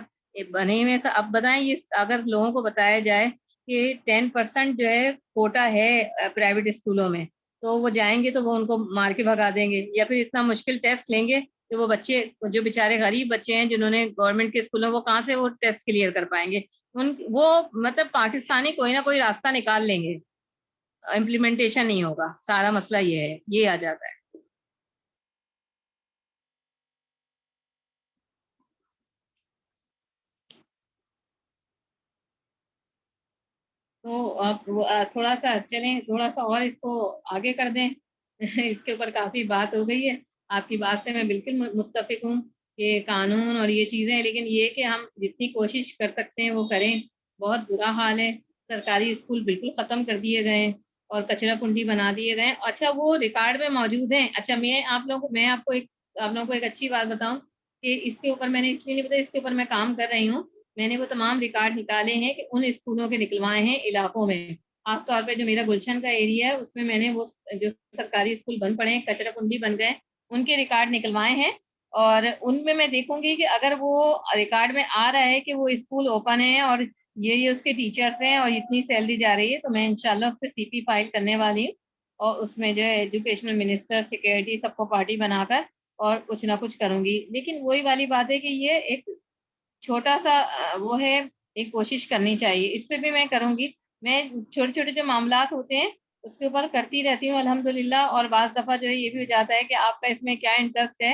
بنے میں. اب بتائیں یہ اگر لوگوں کو بتایا جائے کہ 10% جو ہے کوٹا ہے پرائیویٹ اسکولوں میں، تو وہ جائیں گے تو وہ ان کو مار کے بھگا دیں گے، یا پھر اتنا مشکل ٹیسٹ لیں گے کہ وہ بچے جو بیچارے غریب بچے ہیں جنہوں نے گورنمنٹ کے اسکولوں، وہ کہاں سے وہ ٹیسٹ کلیئر کر پائیں گے. وہ مطلب پاکستانی کوئی نہ کوئی راستہ نکال لیں گے، امپلیمنٹیشن نہیں ہوگا. سارا مسئلہ یہ ہے، یہ آ جاتا ہے. تو آپ تھوڑا سا چلیں، تھوڑا سا اور اس کو آگے کر دیں. اس کے اوپر کافی بات ہو گئی ہے. آپ کی بات سے میں بالکل متفق ہوں کہ قانون اور یہ چیزیں، لیکن یہ کہ ہم جتنی کوشش کر سکتے ہیں وہ کریں. بہت برا حال ہے، سرکاری اسکول بالکل ختم کر دیے گئے ہیں اور کچرا کنڈی بنا دیے گئے. اچھا وہ ریکارڈ میں موجود ہیں. اچھا میں آپ لوگوں کو ایک اچھی بات بتاؤں کہ اس کے اوپر میں نے اس لیے نہیں بتایا، اس کے اوپر میں کام کر رہی ہوں. میں نے وہ تمام ریکارڈ نکالے ہیں کہ ان اسکولوں کے نکلوائے ہیں علاقوں میں، خاص طور پہ جو میرا گلشن کا ایریا ہے اس میں نے وہ جو سرکاری اسکول بند پڑے ہیں، کچرا کنڈی بن گئے، ان کے ریکارڈ نکلوائے ہیں. اور ان میں دیکھوں گی کہ اگر وہ ریکارڈ میں آ رہا ہے کہ وہ اسکول اوپن ہے اور یہ اس کے ٹیچرس ہیں اور اتنی سیلری جا رہی ہے، تو میں انشاءاللہ اس پہ CP فائل کرنے والی ہوں. اور اس میں جو ہے ایجوکیشنل منسٹر، سیکورٹی، سب کو پارٹی بنا کر اور کچھ نہ کچھ کروں گی. لیکن وہی والی بات ہے کہ یہ ایک چھوٹا سا وہ ہے، ایک کوشش کرنی چاہیے. اس پہ بھی میں کروں گی. میں چھوٹے چھوٹے جو معاملات ہوتے ہیں اس کے اوپر کرتی رہتی ہوں الحمدللہ. اور بعض دفعہ جو ہے یہ بھی ہو جاتا ہے کہ آپ کا اس میں کیا انٹرسٹ ہے،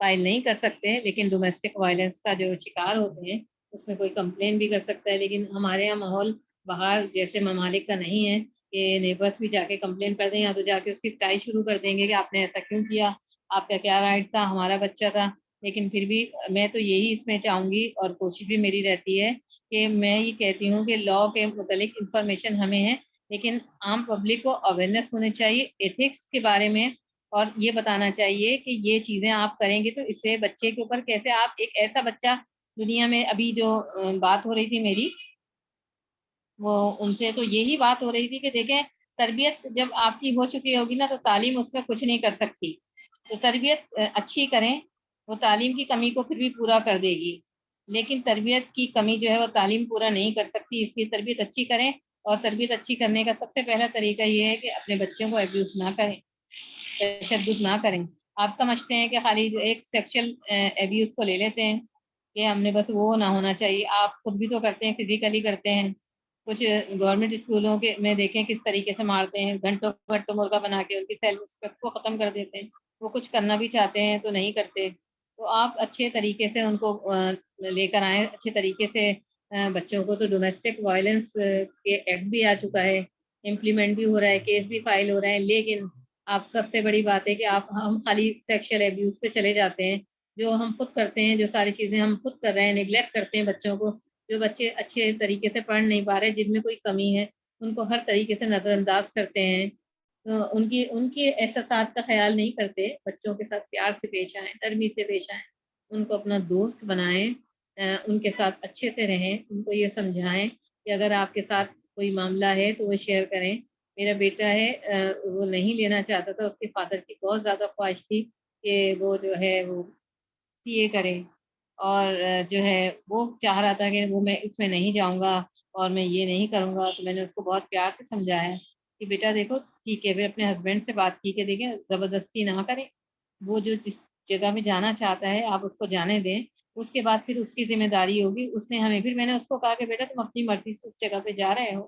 فائل نہیں کر سکتے، لیکن ڈومیسٹک وائلنس کا جو شکار ہوتے ہیں اس میں کوئی کمپلین بھی کر سکتا ہے. لیکن ہمارے یہاں ماحول باہر جیسے ممالک کا نہیں ہے کہ نیبرس بھی جا کے کمپلین کر دیں، یا تو جا کے اس کی پٹائی شروع کر دیں گے کہ آپ نے ایسا کیوں کیا، آپ کا کیا رائٹ تھا، ہمارا بچہ تھا. لیکن پھر بھی میں تو یہی اس میں چاہوں گی، اور کوشش بھی میری رہتی ہے کہ میں یہ کہتی ہوں کہ لا کے متعلق انفارمیشن ہمیں ہے، لیکن عام پبلک کو اویئرنیس ہونی چاہیے ایتھکس کے بارے میں، اور یہ بتانا چاہیے کہ یہ چیزیں آپ کریں گے تو اس سے بچے کے اوپر کیسے آپ ایک ایسا بچہ دنیا میں. ابھی جو بات ہو رہی تھی میری وہ ان سے تو یہی بات ہو رہی تھی کہ دیکھیں تربیت جب آپ کی ہو چکی ہوگی نا تو تعلیم اس میں کچھ نہیں کر سکتی. تو تربیت اچھی کریں، وہ تعلیم کی کمی کو پھر بھی پورا کر دے گی، لیکن تربیت کی کمی جو ہے وہ تعلیم پورا نہیں کر سکتی. اس لیے تربیت اچھی کریں، اور تربیت اچھی کرنے کا سب سے پہلا طریقہ یہ ہے کہ اپنے بچوں کو ابیوز نہ کریں، تشدد نہ کریں. آپ سمجھتے ہیں کہ خالی جو ایک سیکشل ابیوز کو لے لیتے ہیں کہ ہم نے بس وہ نہ ہونا چاہیے. آپ خود بھی تو کرتے ہیں، فزیکلی کرتے ہیں. کچھ گورنمنٹ اسکولوں کے میں دیکھیں کس طریقے سے مارتے ہیں، گھنٹوں گھنٹوں مرغا بنا کے ان کی سیلف رسپیکٹ کو ختم کر دیتے ہیں. وہ کچھ کرنا بھی چاہتے ہیں تو نہیں کرتے. تو آپ اچھے طریقے سے ان کو لے کر آئیں اچھے طریقے سے بچوں کو. تو ڈومیسٹک وائلنس کے ایکٹ بھی آ چکا ہے، امپلیمنٹ بھی ہو رہا ہے، کیس بھی فائل ہو رہے ہیں، لیکن آپ سب سے بڑی بات ہے کہ ہم خالی سیکشل ابیوز پہ چلے جاتے ہیں. جو ہم خود کرتے ہیں، جو ساری چیزیں ہم خود کر رہے ہیں، نیگلیکٹ کرتے ہیں بچوں کو. جو بچے اچھے طریقے سے پڑھ نہیں پا رہے، جن میں کوئی کمی ہے، ان کو ہر طریقے سے نظر انداز کرتے ہیں. ان کی احساسات کا خیال نہیں کرتے. بچوں کے ساتھ پیار سے پیش آئیں، نرمی سے پیش آئیں، ان کو اپنا دوست بنائیں، ان کے ساتھ اچھے سے رہیں. ان کو یہ سمجھائیں کہ اگر آپ کے ساتھ کوئی معاملہ ہے تو وہ شیئر کریں. میرا بیٹا ہے وہ نہیں لینا چاہتا تھا، اس کے فادر کی بہت زیادہ خواہش تھی کہ وہ جو ہے وہ سی اے کرے، اور جو ہے وہ چاہ رہا تھا کہ وہ میں اس میں نہیں جاؤں گا اور میں یہ نہیں کروں گا. تو میں نے اس کو بہت پیار سے سمجھایا کہ بیٹا دیکھو ٹھیک ہے. پھر اپنے ہسبینڈ سے بات کی کہ دیکھیں زبردستی نہ کریں، وہ جو جس جگہ میں جانا چاہتا ہے آپ اس کو جانے دیں. اس کے بعد پھر اس کی ذمہ داری ہوگی. اس نے ہمیں، پھر میں نے اس کو کہا کہ بیٹا تم اپنی مرضی سے اس جگہ پہ جا رہے ہو،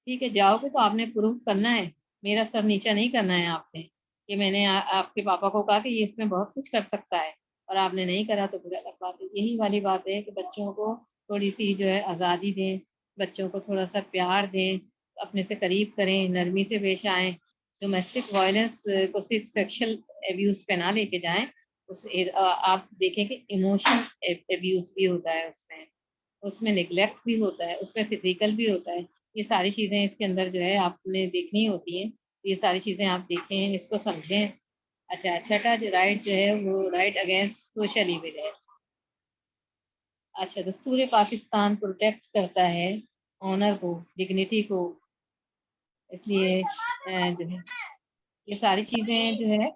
ٹھیک ہے جاؤ گے تو آپ نے پروف کرنا ہے، میرا سر نیچا نہیں کرنا ہے آپ نے. کہ میں نے آپ کے پاپا کو کہا کہ یہ اس میں بہت کچھ کر سکتا ہے اور آپ نے نہیں کرا تو پھر الگ بات ہے. یہی والی بات ہے کہ بچوں کو تھوڑی سی جو ہے آزادی دیں، بچوں کو تھوڑا سا پیار دیں، اپنے سے قریب کریں، نرمی سے پیش آئیں. ڈومیسٹک وائلنس کو صرف سیکشل ابیوز پہ نہ لے کے جائیں. آپ دیکھیں کہ ایموشن ابیوز بھی ہوتا ہے، اس میں نیگلیکٹ بھی ہوتا ہے، اس میں فزیکل بھی ہوتا ہے. یہ ساری چیزیں اس کے اندر جو ہے آپ نے دیکھنی ہوتی ہیں. یہ ساری چیزیں آپ دیکھیں، اس کو سمجھیں. اچھا چھٹا جو رائٹ جو ہے وہ رائٹ اگینسٹ سوشل ایول ہے. اچھا دستور پاکستان پروٹیکٹ کرتا ہے آنر کو، ڈگنیٹی کو. اس لیے جو ہے یہ ساری چیزیں جو ہے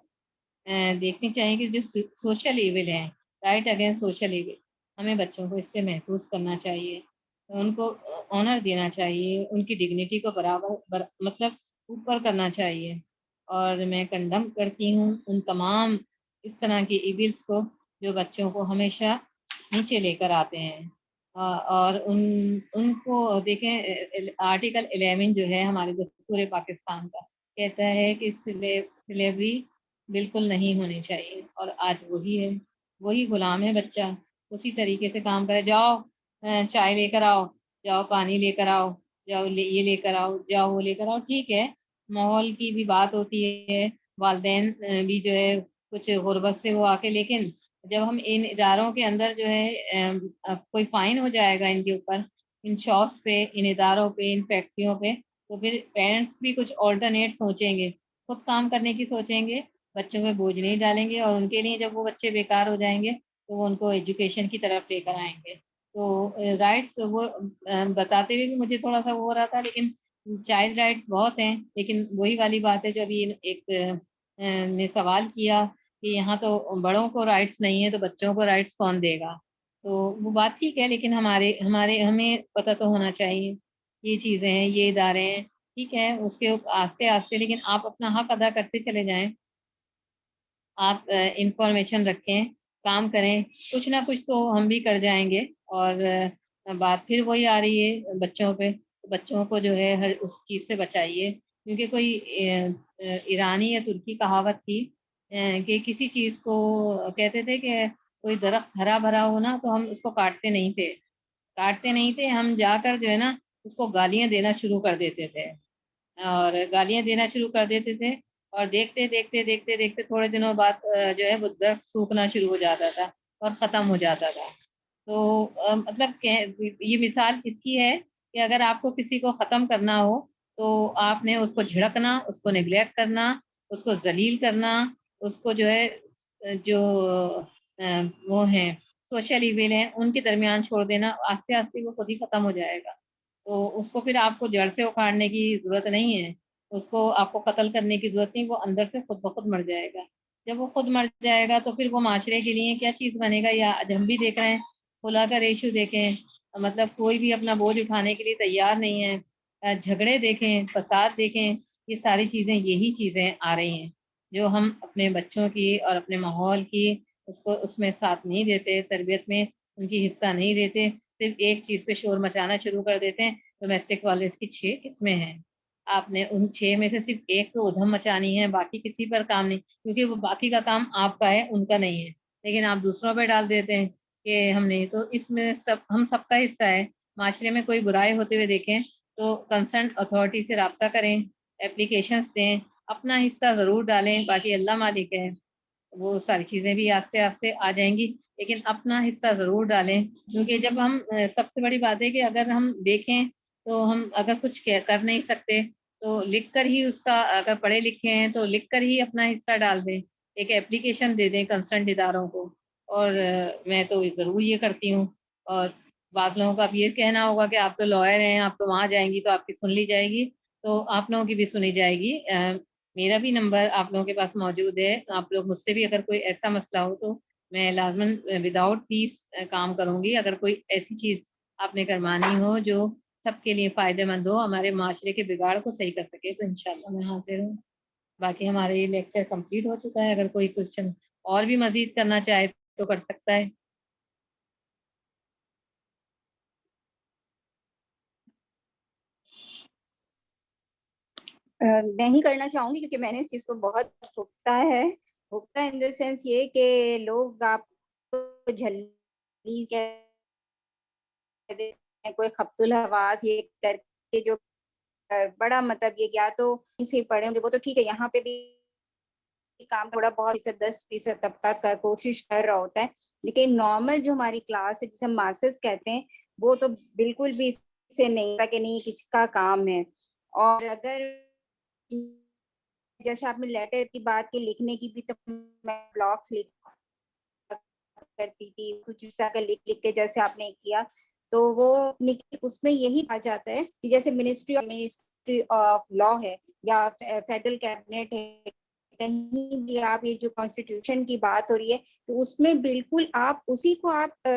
دیکھنی چاہیے کہ جو سوشل ایول ہے، رائٹ اگینسٹ سوشل ایول، ہمیں بچوں کو اس سے محفوظ کرنا چاہیے، ان کو آنر دینا چاہیے، ان کی ڈگنیٹی کو برابر مطلب اوپر کرنا چاہیے. اور میں کنڈم کرتی ہوں ان تمام اس طرح کی ایونٹس کو جو بچوں کو ہمیشہ نیچے لے کر آتے ہیں. اور ان کو دیکھیں آرٹیکل 11 جو ہے ہمارے دستور پاکستان کا کہتا ہے کہ سلیوری بالکل نہیں ہونی چاہیے، اور آج وہی ہے، وہی غلام ہے بچہ. اسی طریقے سے کام کرے، جاؤ چائے لے کر آؤ، جاؤ پانی لے کر آؤ، جاؤ یہ لے کر آؤ، جاؤ وہ لے کر آؤ. ٹھیک ہے ماحول کی بھی بات ہوتی ہے، والدین بھی جو ہے کچھ غربت سے وہ آ کے، لیکن جب ہم ان اداروں کے اندر جو ہے کوئی فائن ہو جائے گا ان کے اوپر، ان شاپس پہ، ان اداروں پہ، ان فیکٹریوں پہ، تو پھر پیرنٹس بھی کچھ آلٹرنیٹ سوچیں گے، خود کام کرنے کی سوچیں گے، بچوں میں بوجھ نہیں ڈالیں گے. اور ان کے لیے جب وہ بچے بیکار ہو جائیں گے تو وہ ان کو ایجوکیشن کی طرف لے کر آئیں گے. تو رائٹس وہ بتاتے ہوئے بھی مجھے تھوڑا سا وہ ہو رہا تھا، لیکن چائلڈ رائٹس بہت ہیں. لیکن وہی والی بات ہے جو ابھی ایک نے سوال کیا کہ یہاں تو بڑوں کو رائٹس نہیں ہے تو بچوں کو رائٹس کون دے گا. تو وہ بات ٹھیک ہے، لیکن ہمیں پتہ تو ہونا چاہیے یہ چیزیں ہیں، یہ ادارے ہیں، ٹھیک ہے اس کے آستے آستے، لیکن آپ اپنا حق ادا کرتے چلے جائیں. آپ انفارمیشن رکھیں، کام کریں، کچھ نہ کچھ تو ہم بھی کر جائیں گے. اور بات پھر وہی آ رہی ہے بچوں پہ. بچوں کو جو ہے ہر اس چیز سے بچائیے، کیونکہ کوئی ایرانی یا ترکی کہاوت تھی کہ کسی چیز کو کہتے تھے کہ کوئی درخت ہرا بھرا ہو نا تو ہم اس کو کاٹتے نہیں تھے، ہم جا کر جو ہے نا اس کو گالیاں دینا شروع کر دیتے تھے، اور گالیاں دینا شروع کر دیتے تھے، اور دیکھتے دیکھتے دیکھتے دیکھتے تھوڑے دنوں بعد جو ہے وہ درخت سوکھنا شروع ہو جاتا تھا اور ختم ہو جاتا تھا۔ تو مطلب یہ مثال اس کی ہے کہ اگر آپ کو کسی کو ختم کرنا ہو تو آپ نے اس کو جھڑکنا، اس کو نیگلیکٹ کرنا، اس کو ذلیل کرنا، اس کو جو ہے جو وہ ہیں سوشل ایویل ہیں ان کے درمیان چھوڑ دینا، آہستہ آہستہ وہ خود ہی ختم ہو جائے گا۔ تو اس کو پھر آپ کو جڑ سے اکھاڑنے کی ضرورت نہیں ہے، اس کو آپ کو قتل کرنے کی ضرورت نہیں، وہ اندر سے خود بخود مر جائے گا۔ جب وہ خود مر جائے گا تو پھر وہ معاشرے کے لیے کیا چیز بنے گا؟ یا آج ہم بھی دیکھ رہے ہیں، خلا کا ریشو دیکھیں، مطلب کوئی بھی اپنا بوجھ اٹھانے کے لیے تیار نہیں ہے، جھگڑے دیکھیں، فساد دیکھیں، یہ ساری چیزیں یہی چیزیں آ رہی ہیں جو ہم اپنے بچوں کی اور اپنے ماحول کی اس میں ساتھ نہیں دیتے، تربیت میں ان کی حصہ نہیں دیتے، صرف ایک چیز پہ شور مچانا شروع کر دیتے ہیں۔ ڈومیسٹک وائلنس کی 6 قسمیں ہیں، آپ نے ان 6 میں سے صرف ایک تو ادھم مچانی ہے، باقی کسی پر کام نہیں، کیونکہ وہ باقی کا کام آپ کا ہے، ان کا نہیں ہے، لیکن آپ دوسروں پہ ڈال دیتے ہیں کہ ہم نہیں۔ تو اس میں ہم سب کا حصہ ہے۔ معاشرے میں کوئی برائی ہوتے ہوئے دیکھیں تو کنسرن اتھارٹی سے رابطہ کریں، اپلیکیشنس دیں، اپنا حصہ ضرور ڈالیں، باقی اللہ مالک ہے، وہ ساری چیزیں بھی آہستہ آہستہ آ جائیں گی، لیکن اپنا حصہ ضرور ڈالیں۔ کیونکہ جب ہم سب سے بڑی بات ہے کہ اگر ہم دیکھیں تو ہم اگر کچھ کر نہیں سکتے تو لکھ کر ہی اس کا، اگر پڑھے لکھے ہیں تو لکھ کر ہی اپنا حصہ ڈال دیں، ایک اپلیکیشن دے دیں کنسرنڈ اداروں کو۔ اور میں تو ضرور یہ کرتی ہوں۔ اور بعض لوگوں کا اب یہ کہنا ہوگا کہ آپ تو لائر ہیں، آپ تو وہاں جائیں گی تو آپ کی سن لی جائے گی، تو آپ لوگوں کی بھی سنی جائے گی۔ میرا بھی نمبر آپ لوگوں کے پاس موجود ہے، آپ لوگ مجھ سے بھی اگر کوئی ایسا مسئلہ ہو تو میں لازماً وداؤٹ فیس کام کروں گی۔ اگر کوئی ایسی چیز آپ نے کروانی ہو جو سب کے لیے فائدہ مند ہو، ہمارے معاشرے کے بگاڑ کو صحیح کر سکے، تو انشاءاللہ میں حاضر ہوں۔ باقی ہمارا یہ لیکچر کمپلیٹ ہو چکا ہے، اگر کوئی کوشچن اور بھی مزید کرنا چاہے تو کر سکتا ہے۔ میں ہی کرنا چاہوں گی کیونکہ میں نے اس چیز کو بہت بھگتا ان دا سینس یہ کہ لوگ آپ کو جھلی کہتے ہیں، کوئی خبط الحواس یہ کر کے جو بڑا مطلب یہ کیا تو سے پڑھے ہوں گے وہ تو ٹھیک ہے، یہاں پہ بھی کام تھوڑا بہت 10% طبقہ کا کوشش کر رہا ہوتا ہے، لیکن نارمل جو ہماری کلاس ہے جسے ہم ماسٹرز کہتے ہیں وہ تو بالکل بھی اس سے نہیں کہ نہیں کسی کا کام ہے۔ اور اگر جیسے آپ نے لیٹر کی بات کی، لکھنے کی بھی، تو میں بلاگس لکھا کرتی تھی کچھ اس طرح کا لکھ لکھ کے جیسے آپ نے کیا، تو وہ اس میں یہی کہا جاتا ہے کہ جیسے منسٹری آف لا ہے یا فیڈرل کیبنٹ ہے، کہیں بھی آپ یہ جو کانسٹیٹیوشن کی بات ہو رہی ہے تو اس میں بالکل آپ اسی کو آپ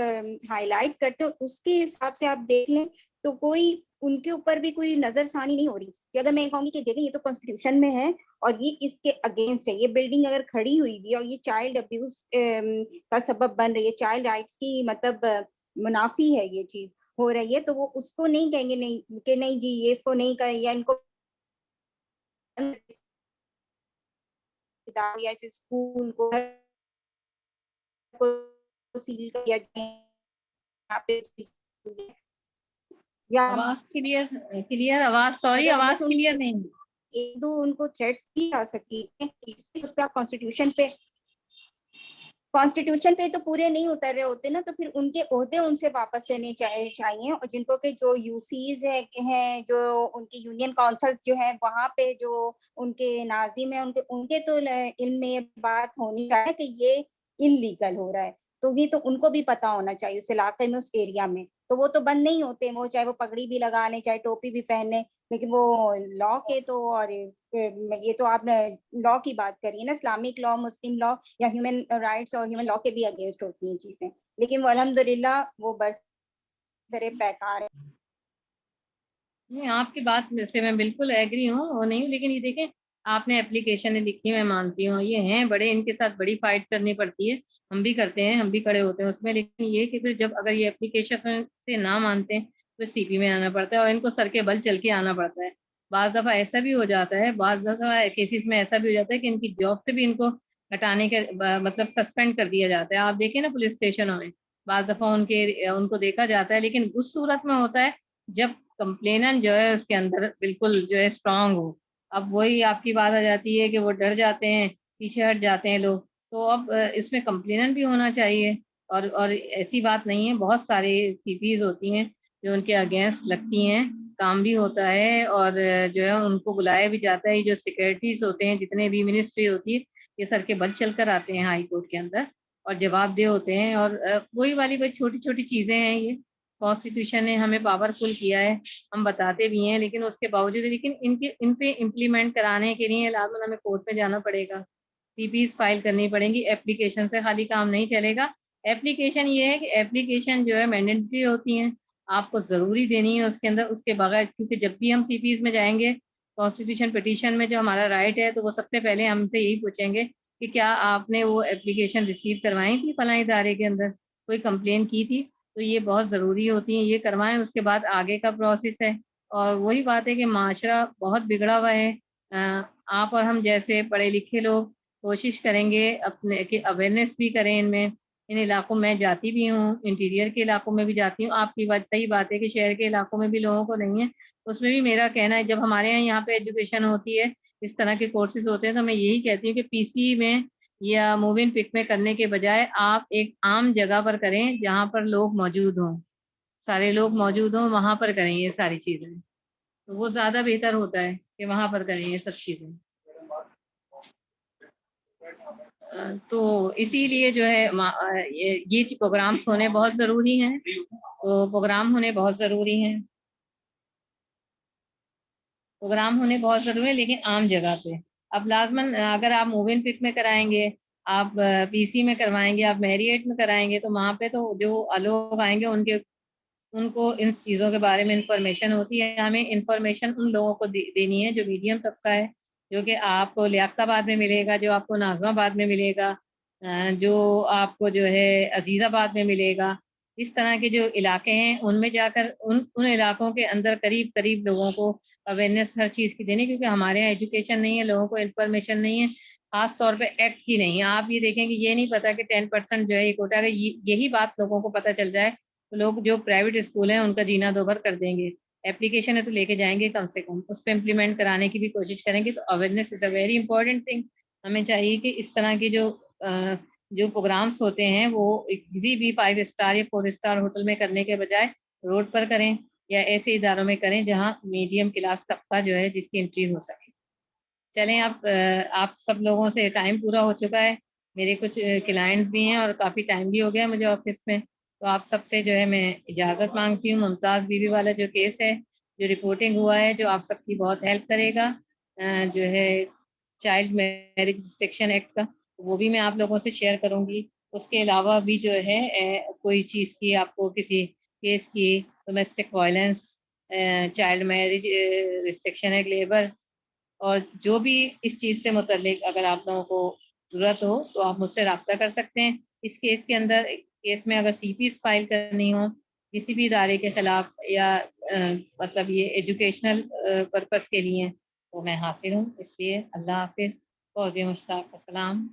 ہائی لائٹ کرتے ہو، اس کے حساب سے آپ دیکھ لیں تو کوئی ان کے اوپر بھی کوئی نظر ثانی نہیں ہو رہی کہ اگر میں کہوں گی کہ دیکھیں یہ تو کانسٹیٹیوشن میں ہے اور یہ اس کے اگینسٹ ہے، یہ بلڈنگ اگر کھڑی ہوئی بھی اور یہ چائلڈ ابیوز کا سبب بن رہی ہے، چائلڈ رائٹس کی مطلب منافی ہے، یہ چیز ہو رہی ہے، تو وہ اس کو نہیں کہیں گے نہیں کہ نہیں جی یہ اس کو نہیں کہیں یا ان کو یا اسکول کو سیل کیا جائے یا آواز کلیئر آواز، سوری اگر آواز جیسے کلیئر نہیں۔ ایک دو ان کو تھریٹس دی جا سکتی ہے، اس پہ آپ کانسٹیٹیوشن پہ تو پورے نہیں اتر رہے ہوتے نا، تو پھر ان کے عہدے ان سے واپس لینے چاہیے، اور جن کو کہ جو یو سیز ہیں، جو ان کی یونین کونسلز جو ہیں وہاں پہ جو ان کے ناظم ہیں، ان کے تو علم میں یہ بات ہونی چاہیے کہ یہ انلیگل ہو رہا ہے، تو یہ تو ان کو بھی پتا ہونا چاہیے اس علاقے میں، اس ایریا میں، تو وہ تو بند نہیں ہوتے، وہ چاہے وہ پگڑی بھی لگا لیں چاہے ٹوپی بھی پہن لیں، لیکن وہ لا کے تو، اور یہ تو آپ نے لا کی بات کری ہے نا، اسلامک لا، مسلم لا یا ہیومن رائٹس اور ہیومن لا کے بھی اگینسٹ ہوتی ہیں چیزیں، لیکن وہ الحمدللہ وہ برسر پیکار ہے۔ نہیں، آپ کی بات سے میں بالکل ایگری ہوں، وہ نہیں، لیکن یہ دیکھیں آپ نے اپلیکیشنیں لکھی، میں مانتی ہوں یہ ہیں بڑے، ان کے ساتھ بڑی فائٹ کرنی پڑتی ہے، ہم بھی کرتے ہیں، ہم بھی کھڑے ہوتے ہیں اس میں، لیکن یہ کہ پھر جب اگر یہ اپلیکیشن سے نہ مانتے ہیں تو سی پی میں آنا پڑتا ہے اور ان کو سر کے بل چل کے آنا پڑتا ہے۔ بعض دفعہ ایسا بھی ہو جاتا ہے، بعض دفعہ کیسز میں ایسا بھی ہو جاتا ہے کہ ان کی جاب سے بھی ان کو ہٹانے کے مطلب سسپینڈ کر دیا جاتا ہے. آپ دیکھیں نا پولیس اسٹیشنوں میں بعض دفعہ ان کو دیکھا جاتا ہے، لیکن اس صورت میں ہوتا ہے جب کمپلیننٹ جو ہے اس کے اندر بالکل جو ہے اسٹرانگ ہو. اب وہی آپ کی بات آ جاتی ہے کہ وہ ڈر جاتے ہیں، پیچھے ہٹ جاتے ہیں لوگ. تو اب اس میں کمپلیننٹ بھی ہونا چاہیے. اور ایسی بات نہیں ہے، بہت سارے سی پیز ہوتی ہیں جو ان کے اگینسٹ لگتی ہیں، کام بھی ہوتا ہے، اور جو ہے ان کو بلایا بھی جاتا ہے. جو سیکورٹیز ہوتے ہیں جتنے بھی منسٹری ہوتی ہے، یہ سر کے بل چل کر آتے ہیں ہائی کورٹ کے اندر اور جواب دہ ہوتے ہیں. اور وہی والی بڑی چھوٹی چھوٹی چیزیں ہیں، یہ کانسٹیٹیوشن نے ہمیں پاورفل کیا ہے، ہم بتاتے بھی ہیں، لیکن اس کے باوجود لیکن ان پہ امپلیمنٹ کرانے کے لیے لازماً ہمیں کورٹ میں جانا پڑے گا، سی پیز فائل کرنی پڑیں گی. اپلیکیشن سے خالی کام نہیں چلے گا. اپلیکیشن یہ ہے کہ اپلیکیشن جو ہے مینڈیٹری ہوتی ہیں، آپ کو ضروری دینی ہے اس کے اندر. اس کے بغیر، کیونکہ جب بھی ہم سی پیز میں جائیں گے کانسٹیٹیوشن پٹیشن میں جو ہمارا رائٹ ہے، تو وہ سب سے پہلے ہم سے یہی پوچھیں گے کہ کیا آپ نے وہ اپلیکیشن ریسیو کروائی تھی فلاں ادارے کے اندر، کوئی کمپلین کی تھی. تو یہ بہت ضروری ہوتی ہیں، یہ کروائیں. اس کے بعد آگے کا پروسیس ہے. اور وہی بات ہے کہ معاشرہ بہت بگڑا ہوا ہے. آپ اور ہم جیسے پڑھے لکھے لوگ کوشش کریں گے اپنے کہ اویئرنیس بھی کریں ان علاقوں میں جاتی بھی ہوں، انٹیریئر کے علاقوں میں بھی جاتی ہوں. آپ کی بات صحیح بات ہے کہ شہر کے علاقوں میں بھی لوگوں کو نہیں ہے. اس میں بھی میرا کہنا ہے، جب ہمارے یہاں پہ ایجوکیشن ہوتی ہے، اس طرح کے کورسز ہوتے ہیں، تو میں یہی کہتی ہوں کہ پی سی میں یا موو ان پک میں کرنے کے بجائے آپ ایک عام جگہ پر کریں جہاں پر لوگ موجود ہوں، سارے لوگ موجود ہوں، وہاں پر کریں یہ ساری چیزیں. تو وہ زیادہ بہتر ہوتا ہے کہ وہاں پر کریں یہ سب چیزیں. تو اسی لیے جو ہے یہ پروگرامس ہونے بہت ضروری ہیں. تو پروگرام ہونے بہت ضروری ہیں، پروگرام ہونے بہت ضروری ہے، لیکن عام جگہ پہ. اب لازماً اگر آپ موو ان پک میں کرائیں گے، آپ پی سی میں کروائیں گے، آپ میریٹ میں کرائیں گے، تو وہاں پہ تو جو لوگ آئیں گے ان کو ان چیزوں کے بارے میں انفارمیشن ہوتی ہے. ہمیں انفارمیشن ان لوگوں کو دینی ہے جو میڈیم طبقہ ہے، جو کہ آپ کو لیاقت آباد میں ملے گا، جو آپ کو ناظم آباد میں ملے گا، جو آپ کو جو ہے عزیز آباد میں ملے گا. اس طرح کے جو علاقے ہیں ان میں جا کر ان علاقوں کے اندر قریب قریب لوگوں کو اویئرنیس ہر چیز کی دینی، کیونکہ ہمارے یہاں ایجوکیشن نہیں ہے، لوگوں کو انفارمیشن نہیں ہے، خاص طور پہ ایکٹ کی نہیں ہے. آپ یہ دیکھیں کہ یہ نہیں پتا کہ 10% جو ہے یہ کوٹا ہے. یہی بات لوگوں کو پتہ چل جائے تو لوگ جو پرائیویٹ اسکول ہیں ان کا جینا دوبھر کر دیں گے. اپلیکیشن ہے تو لے کے جائیں گے، کم سے کم اس پہ امپلیمنٹ کرانے کی بھی کوشش کریں گے. تو awareness is a very important thing. ہمیں چاہیے کہ اس طرح کی جو پروگرامس ہوتے ہیں وہ کسی بھی 5 اسٹار یا 4 اسٹار ہوٹل میں کرنے کے بجائے روڈ پر کریں یا ایسے اداروں میں کریں جہاں میڈیم کلاس طبقہ جو ہے جس کی انٹری ہو سکے. چلیں آپ سب لوگوں سے ٹائم پورا ہو چکا ہے. میرے کچھ کلائنٹ بھی ہیں اور کافی ٹائم بھی ہو گیا مجھے آفس میں. تو آپ سب سے جو ہے میں اجازت مانگتی ہوں. ممتاز بی بی والا جو کیس ہے، جو رپورٹنگ ہوا ہے، جو آپ سب کی بہت ہیلپ کرے گا، جو ہے چائلڈ میرج ریسٹرکشن ایکٹ کا، وہ بھی میں آپ لوگوں سے شیئر کروں گی. اس کے علاوہ بھی جو ہے کوئی چیز کی آپ کو کسی کیس کی، domestic violence, child marriage restriction act, labour, اور جو بھی اس چیز سے متعلق اگر آپ لوگوں کو ضرورت ہو تو آپ مجھ سے رابطہ کر سکتے ہیں. اس کیس کے اندر کیس میں اگر سی پیز فائل کرنی ہو کسی بھی ادارے کے خلاف یا مطلب یہ ایجوکیشنل پرپس کے لیے، تو میں حاضر ہوں. اس لیے اللہ حافظ. فوزیہ مشتاق، السلام.